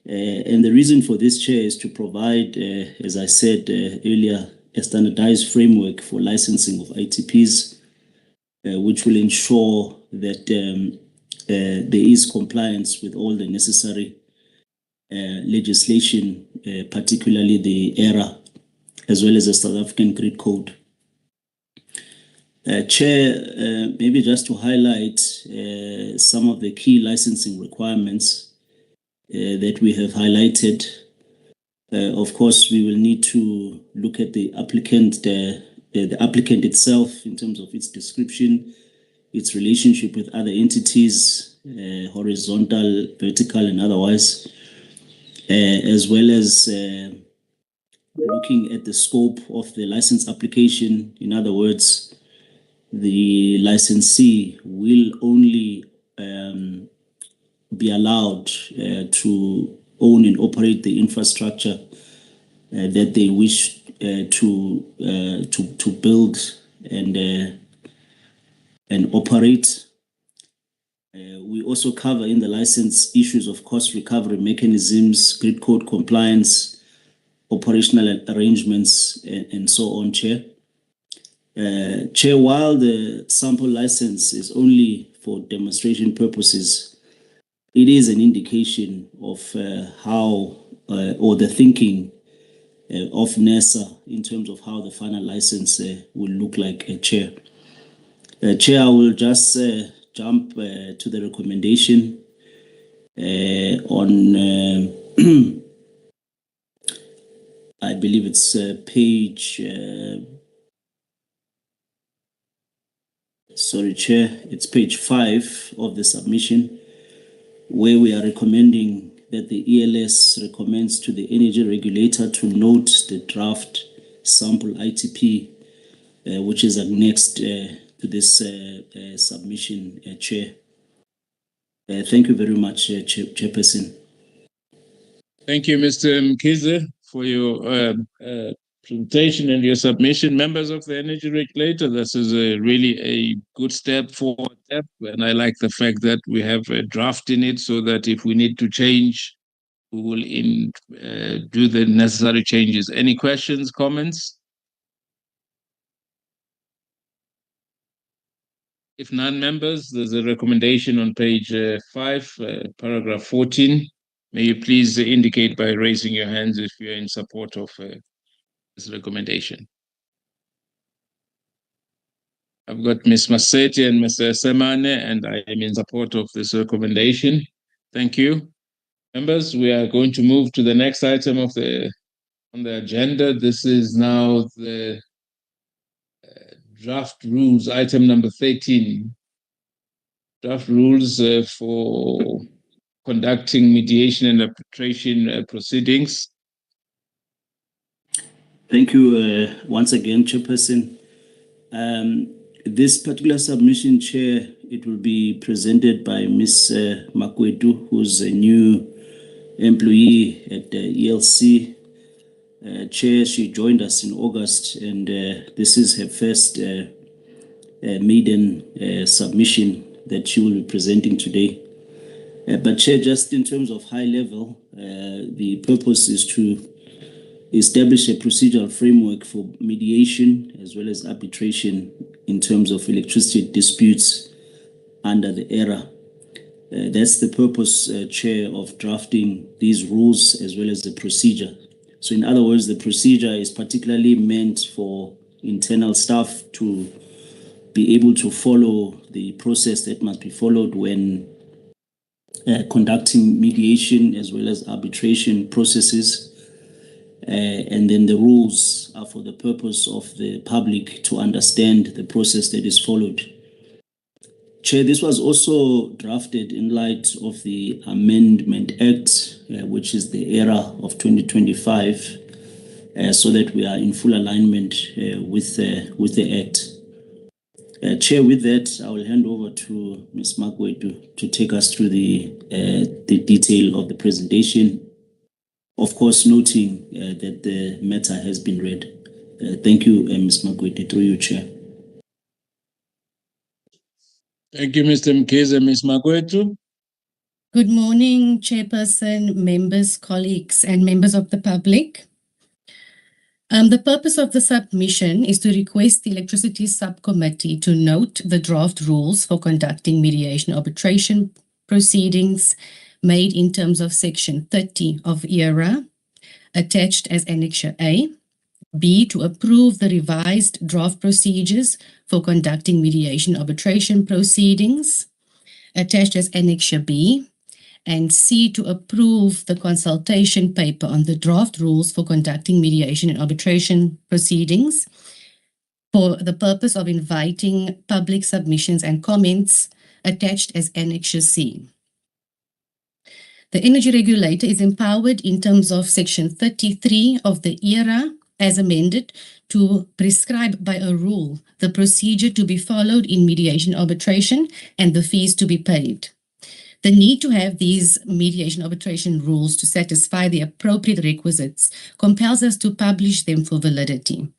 And the reason for this, Chair, is to provide, as I said earlier, a standardized framework for licensing of ITPs, which will ensure that there is compliance with all the necessary legislation, particularly the ERA, as well as the South African Grid Code. Chair, maybe just to highlight some of the key licensing requirements that we have highlighted. Of course, we will need to look at the applicant itself in terms of its description, its relationship with other entities, horizontal, vertical, and otherwise, as well as looking at the scope of the license application. In other words, the licensee will only be allowed to own and operate the infrastructure that they wish to build and operate. We also cover in the license issues of cost recovery mechanisms, grid code compliance, operational arrangements, and so on, Chair. Chair, while the sample license is only for demonstration purposes, it is an indication of how or the thinking of NERSA in terms of how the final license will look like, Chair. Chair, I will just jump to the recommendation on, I believe it's page Sorry, Chair, it's page 5 of the submission, where we are recommending that the ELS recommends to the energy regulator to note the draft sample ITP, which is annexed to this submission, Chair. Thank you very much, Chairperson. Thank you, Mr. Mkhize, for your presentation and your submission. Members of the energy regulator, this is really a good step forward, and I like the fact that we have a draft in it so that if we need to change, we will do the necessary changes. Any questions, comments? If none, members, there's a recommendation on page 5, paragraph 14. May you please indicate by raising your hands if you're in support of this recommendation. I've got Ms. Maseti and Mr. Semane, and I am in support of this recommendation. Thank you. Members, we are going to move to the next item on the agenda. This is now the draft rules, item number 13. Draft rules for conducting mediation and arbitration proceedings. Thank you once again, Chairperson. This particular submission, Chair, it will be presented by Ms. Makwetu, who's a new employee at the ELC. Chair, she joined us in August, and this is her first maiden submission that she will be presenting today. But Chair, just in terms of high level, the purpose is to establish a procedural framework for mediation as well as arbitration in terms of electricity disputes under the ERA. That's the purpose, Chair, of drafting these rules as well as the procedure. So in other words, the procedure is particularly meant for internal staff to be able to follow the process that must be followed when conducting mediation as well as arbitration processes. And then the rules are for the purpose of the public to understand the process that is followed. Chair, this was also drafted in light of the Amendment Act, which is the ERA of 2025, so that we are in full alignment with the Act. Chair, with that, I will hand over to Ms. Makwetu to take us through the detail of the presentation. Of course, noting that the matter has been read. Thank you, Ms. Makwetu, through you, Chair. Thank you, Mr. Mkhize. Ms. Makwetu. Good morning, Chairperson, members, colleagues, and members of the public. The purpose of the submission is to request the Electricity Subcommittee to note the draft rules for conducting mediation arbitration proceedings made in terms of Section 30 of ERA, attached as Annexure A. B, to approve the revised draft procedures for conducting mediation arbitration proceedings, attached as Annexure B. And C, to approve the consultation paper on the draft rules for conducting mediation and arbitration proceedings for the purpose of inviting public submissions and comments, attached as Annexure C. The energy regulator is empowered in terms of Section 33 of the ERA as amended to prescribe by a rule the procedure to be followed in mediation arbitration and the fees to be paid. The need to have these mediation arbitration rules to satisfy the appropriate requisites compels us to publish them for validity.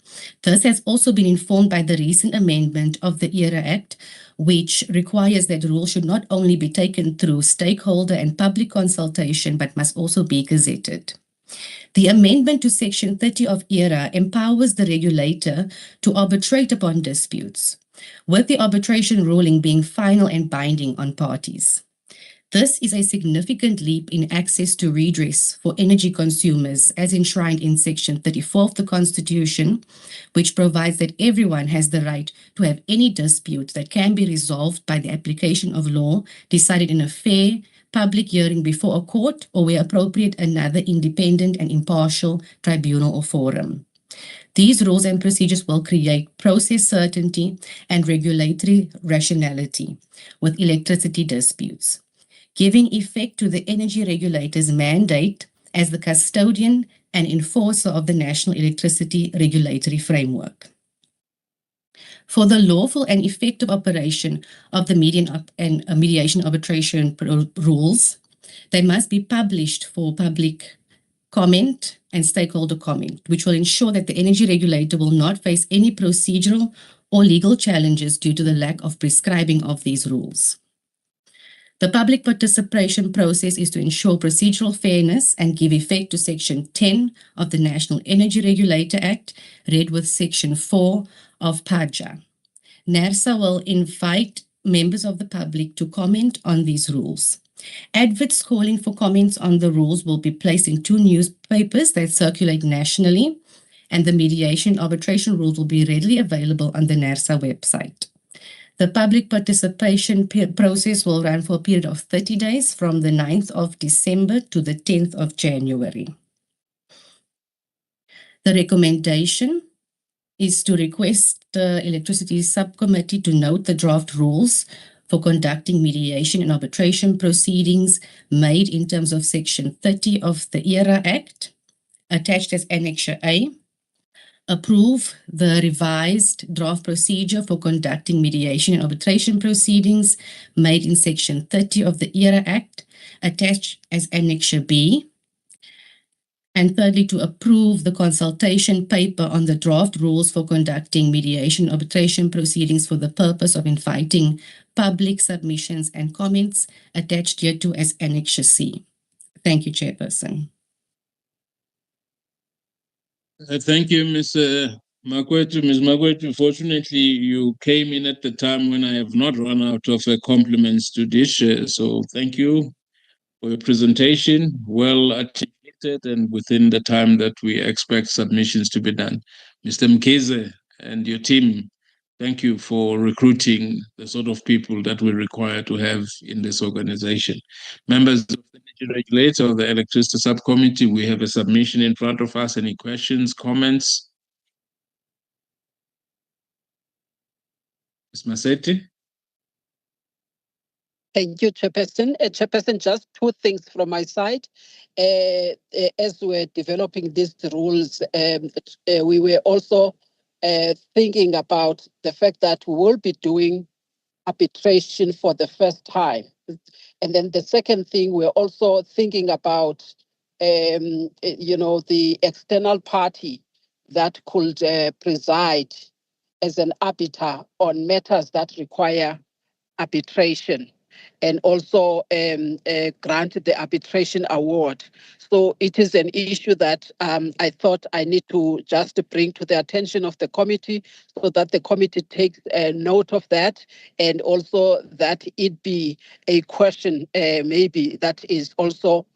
This has also been informed by the recent amendment of the ERA Act, which requires that rules should not only be taken through stakeholder and public consultation, but must also be gazetted. The amendment to Section 30 of ERA empowers the regulator to arbitrate upon disputes, with the arbitration ruling being final and binding on parties. This is a significant leap in access to redress for energy consumers as enshrined in Section 34 of the Constitution, which provides that everyone has the right to have any dispute that can be resolved by the application of law decided in a fair, public hearing before a court or where appropriate another independent and impartial tribunal or forum. These rules and procedures will create process certainty and regulatory rationality with electricity disputes, giving effect to the energy regulator's mandate as the custodian and enforcer of the national electricity regulatory framework. For the lawful and effective operation of the mediation arbitration rules, they must be published for public comment and stakeholder comment, which will ensure that the energy regulator will not face any procedural or legal challenges due to the lack of prescribing of these rules. The public participation process is to ensure procedural fairness and give effect to Section 10 of the National Energy Regulator Act, read with Section 4 of PAJA. NERSA will invite members of the public to comment on these rules. Adverts calling for comments on the rules will be placed in 2 newspapers that circulate nationally, and the mediation arbitration rules will be readily available on the NERSA website. The public participation process will run for a period of 30 days from the 9th of December to the 10th of January. The recommendation is to request the Electricity Subcommittee to note the draft rules for conducting mediation and arbitration proceedings made in terms of Section 30 of the ERA Act, attached as Annexure A, approve the revised draft procedure for conducting mediation and arbitration proceedings made in Section 30 of the ERA Act, attached as Annexure B, and thirdly, to approve the consultation paper on the draft rules for conducting mediation and arbitration proceedings for the purpose of inviting public submissions and comments, attached hereto as Annexure C. Thank you, Chairperson. Thank you, Ms. Magwetu. Ms. Magwetu, fortunately, you came in at the time when I have not run out of compliments to dish. So thank you for your presentation, well articulated and within the time that we expect submissions to be done. Mr. Mkhize and your team, thank you for recruiting the sort of people that we require to have in this organization. Members of the Energy Regulator of the Electricity Subcommittee, we have a submission in front of us. Any questions, comments? Ms. Masetti? Thank you, Chairperson. Chairperson, just 2 things from my side. As we're developing these rules, we were also thinking about the fact that we will be doing arbitration for the first time. And then the second thing, we're also thinking about, the external party that could preside as an arbiter on matters that require arbitration, and also grant the arbitration award. So it is an issue that I thought I need to just bring to the attention of the committee, so that the committee takes note of that, and also that it be a question maybe that is also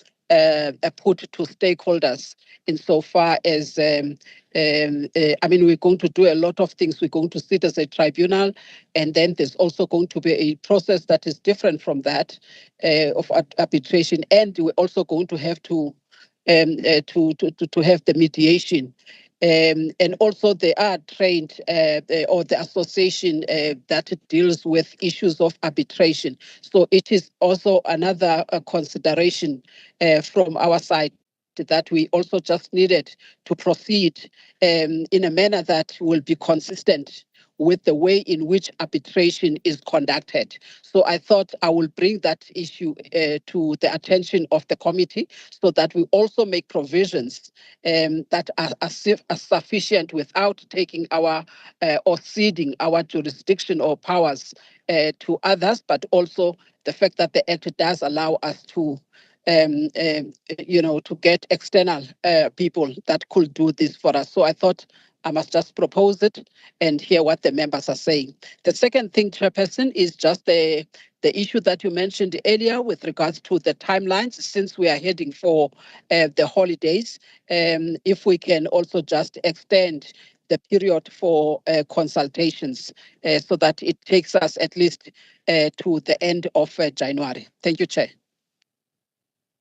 put to stakeholders insofar as, we're going to do a lot of things. We're going to sit as a tribunal, and then there's also going to be a process that is different from that of arbitration, and we're also going to have to have the mediation. And also they are trained, or the association that deals with issues of arbitration. So it is also another consideration from our side, that we also just needed to proceed in a manner that will be consistent with the way in which arbitration is conducted. So I thought I will bring that issue to the attention of the committee, so that we also make provisions that are sufficient without taking our or ceding our jurisdiction or powers to others, but also the fact that the Act does allow us to to get external people that could do this for us. So I thought I must just propose it and hear what the members are saying. The second thing, Chairperson, is just the issue that you mentioned earlier with regards to the timelines, since we are heading for the holidays. If we can also just extend the period for consultations so that it takes us at least to the end of January. Thank you, Chair.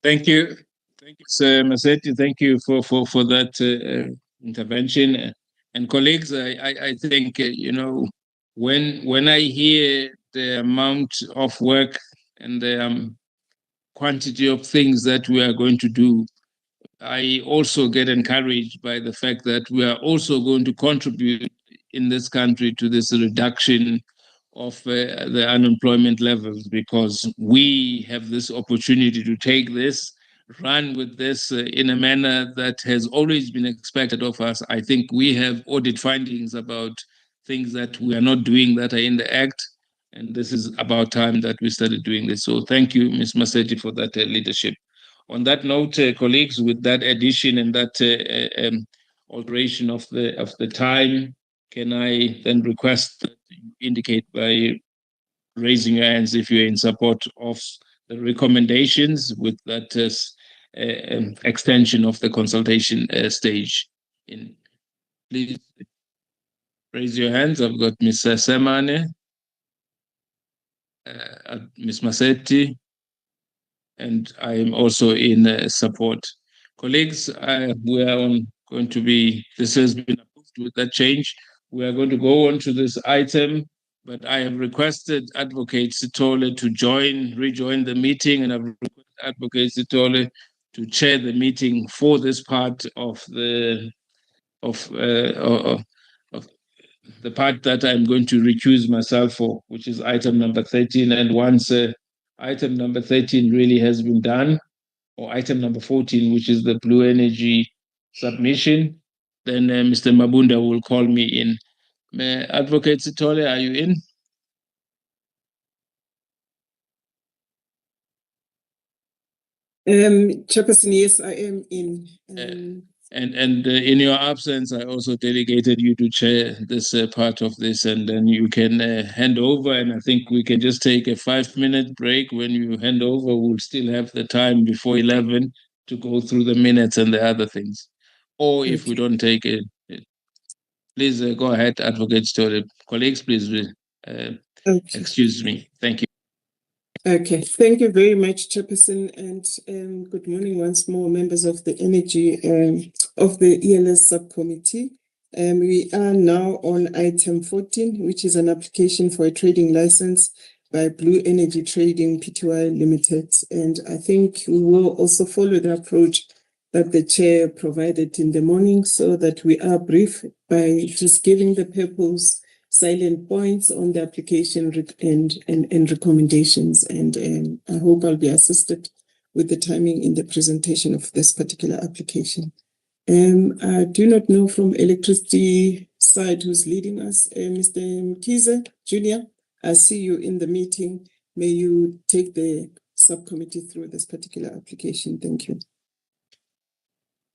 Thank you. Thank you, Sir Masetti. Thank you for that intervention. And colleagues, I think, when I hear the amount of work and the quantity of things that we are going to do, I also get encouraged by the fact that we are also going to contribute in this country to this reduction of the unemployment levels, because we have this opportunity to take this, run with this in a manner that has always been expected of us. I think we have audit findings about things that we are not doing that are in the Act, and this is about time that we started doing this. So thank you, Ms. Masetti, for that leadership. On that note, colleagues, with that addition and that alteration of the time, can I then request that you indicate by raising your hands if you're in support of the recommendations with that extension of the consultation stage? Please raise your hands. I've got Ms. Semane, Ms. Masetti, and I am also in support. Colleagues, we are going to be, this has been approved with that change. We are going to go on to this item, but I have requested Advocate Sitole to rejoin the meeting, and I've requested Advocate Sitole to chair the meeting for this part of the part that I'm going to recuse myself for, which is item number 13. And once item number 13 really has been done, or item number 14, which is the Blue Energy submission, then Mr. Mabunda will call me in. Advocate Sitole, are you in? Chairperson, yes, I am in. And in your absence, I also delegated you to chair this part of this, and then you can hand over. And I think we can just take a 5-minute break. When you hand over, we'll still have the time before 11 to go through the minutes and the other things. Or if we don't take it, please go ahead, Advocate Story. Colleagues, please excuse me. Thank you. Okay, thank you very much, Chairperson, and good morning once more, members of the Energy of the ELS subcommittee. We are now on item 14, which is an application for a trading license by Blue Energy Trading Pty Limited. And I think we will also follow the approach that the chair provided in the morning, so that we are brief by just giving the purpose, silent points on the application and recommendations. And I hope I'll be assisted with the timing in the presentation of this particular application. I do not know from electricity side who's leading us. Mr. Mkize Jr., I see you in the meeting. May you take the subcommittee through this particular application. Thank you.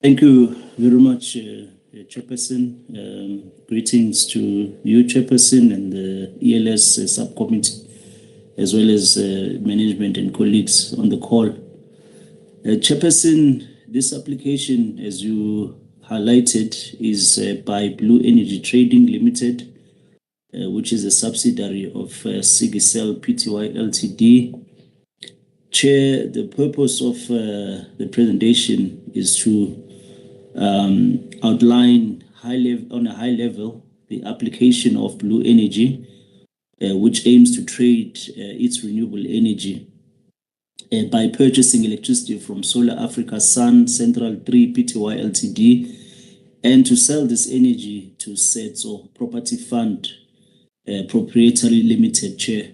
Thank you very much, Chairperson. Greetings to you, Chairperson, and the ELS subcommittee, as well as management and colleagues on the call. Chairperson, this application, as you highlighted, is by Blue Energy Trading Limited, which is a subsidiary of Sigicel Pty Ltd. Chair, the purpose of the presentation is to outline on a high level the application of Blue Energy, which aims to trade its renewable energy by purchasing electricity from Solar Africa Sun Central 3 Pty Ltd, and to sell this energy to SETSO Property Fund Proprietary Limited. Chair,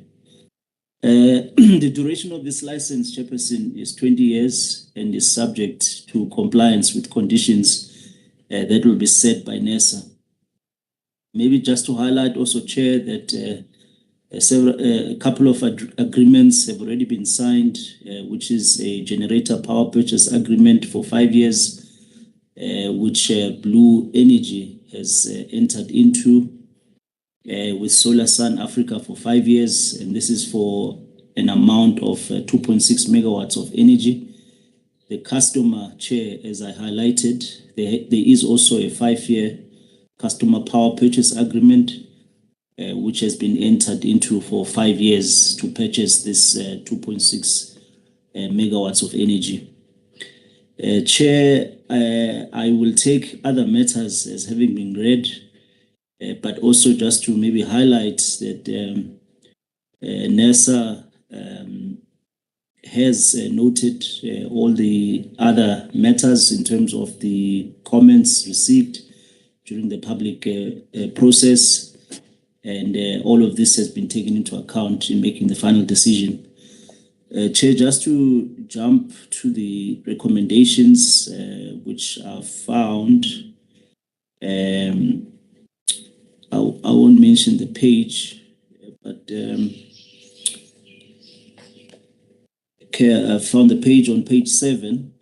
the duration of this license, Chairperson, is 20 years and is subject to compliance with conditions that will be set by NERSA. Maybe just to highlight also, Chair, that a couple of agreements have already been signed, which is a generator power purchase agreement for 5 years, which Blue Energy has entered into with Solar Sun Africa for 5 years, and this is for an amount of 2.6 megawatts of energy. The customer, Chair, as I highlighted, there is also a 5-year customer power purchase agreement, which has been entered into for 5 years to purchase this 2.6 megawatts of energy. Chair, I will take other matters as having been read, but also just to maybe highlight that NERSA has noted all the other matters in terms of the comments received during the public process, and all of this has been taken into account in making the final decision. Chair, just to jump to the recommendations which are found, I won't mention the page, but I found the page on page 7.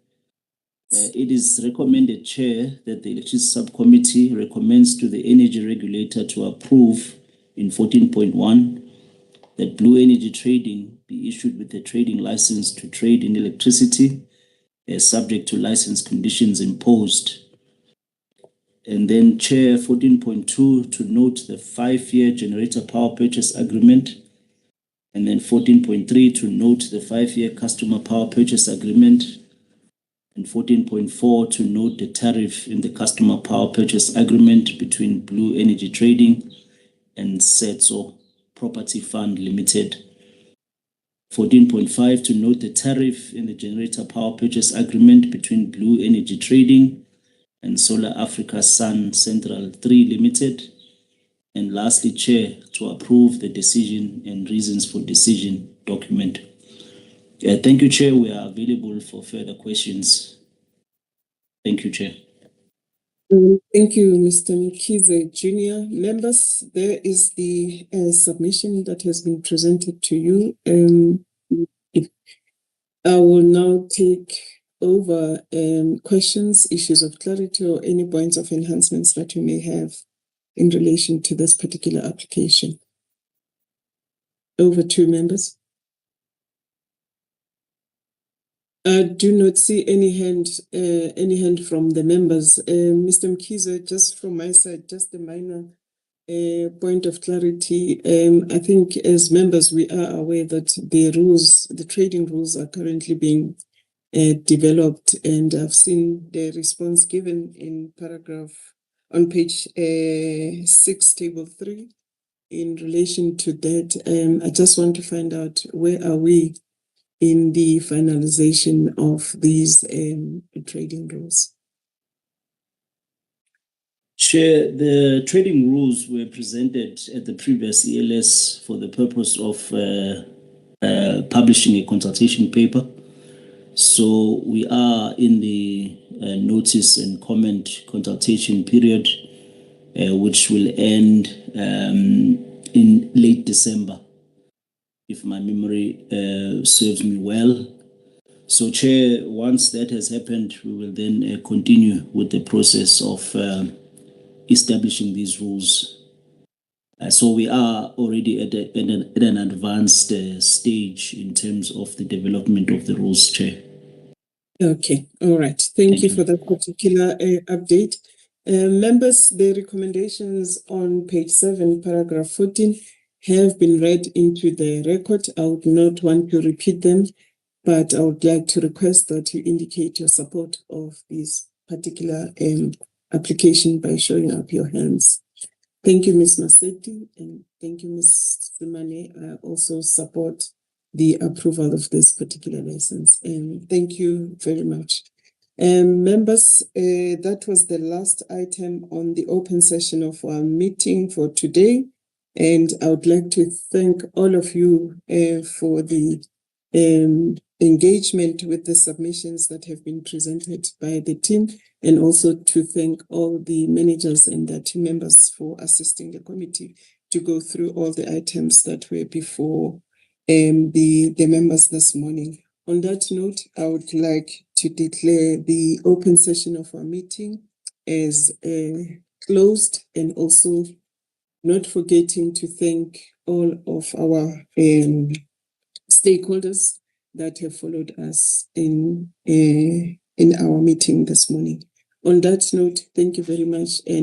It is recommended, Chair, that the Electricity Subcommittee recommends to the Energy Regulator to approve in 14.1 that Blue Energy Trading be issued with a trading license to trade in electricity, subject to license conditions imposed. And then, Chair, 14.2 to note the 5-year generator power purchase agreement. And then 14.3 to note the 5-year customer power purchase agreement. And 14.4 to note the tariff in the customer power purchase agreement between Blue Energy Trading and Setso Property Fund Limited. 14.5 to note the tariff in the generator power purchase agreement between Blue Energy Trading and Solar Africa Sun Central 3 Limited. And lastly, Chair, to approve the decision and reasons for decision document. Thank you, Chair. We are available for further questions. Thank you, Chair. Thank you, Mr. Mkhize Jr. Members, there is the submission that has been presented to you. I will now take over questions, issues of clarity, or any points of enhancements that you may have in relation to this particular application. Over to members. I do not see any hand from the members. Mr. Mkhize, just from my side, just a minor point of clarity. I think as members, we are aware that the trading rules are currently being developed, and I've seen the response given in paragraph on page 6, table 3, in relation to that. I just want to find out where are we in the finalization of these trading rules. Chair, the trading rules were presented at the previous ELS for the purpose of publishing a consultation paper. So we are in the notice and comment consultation period, which will end in late December, if my memory serves me well. So, Chair, once that has happened, we will then continue with the process of establishing these rules. So we are already at an advanced stage in terms of the development of the rules, Chair. Okay, all right. Thank you for that particular update. Members, the recommendations on page 7, paragraph 14, have been read into the record. I would not want to repeat them, but I would like to request that you indicate your support of this particular application by showing up your hands. Thank you, Ms. Maseti, and thank you, Ms. Simane. I also support the approval of this particular license. And thank you very much. Members, that was the last item on the open session of our meeting for today. And I would like to thank all of you for the engagement with the submissions that have been presented by the team, and also to thank all the managers and their team members for assisting the committee to go through all the items that were before the members this morning. On that note, I would like to declare the open session of our meeting as closed, and also not forgetting to thank all of our stakeholders that have followed us in our meeting this morning. On that note, thank you very much. And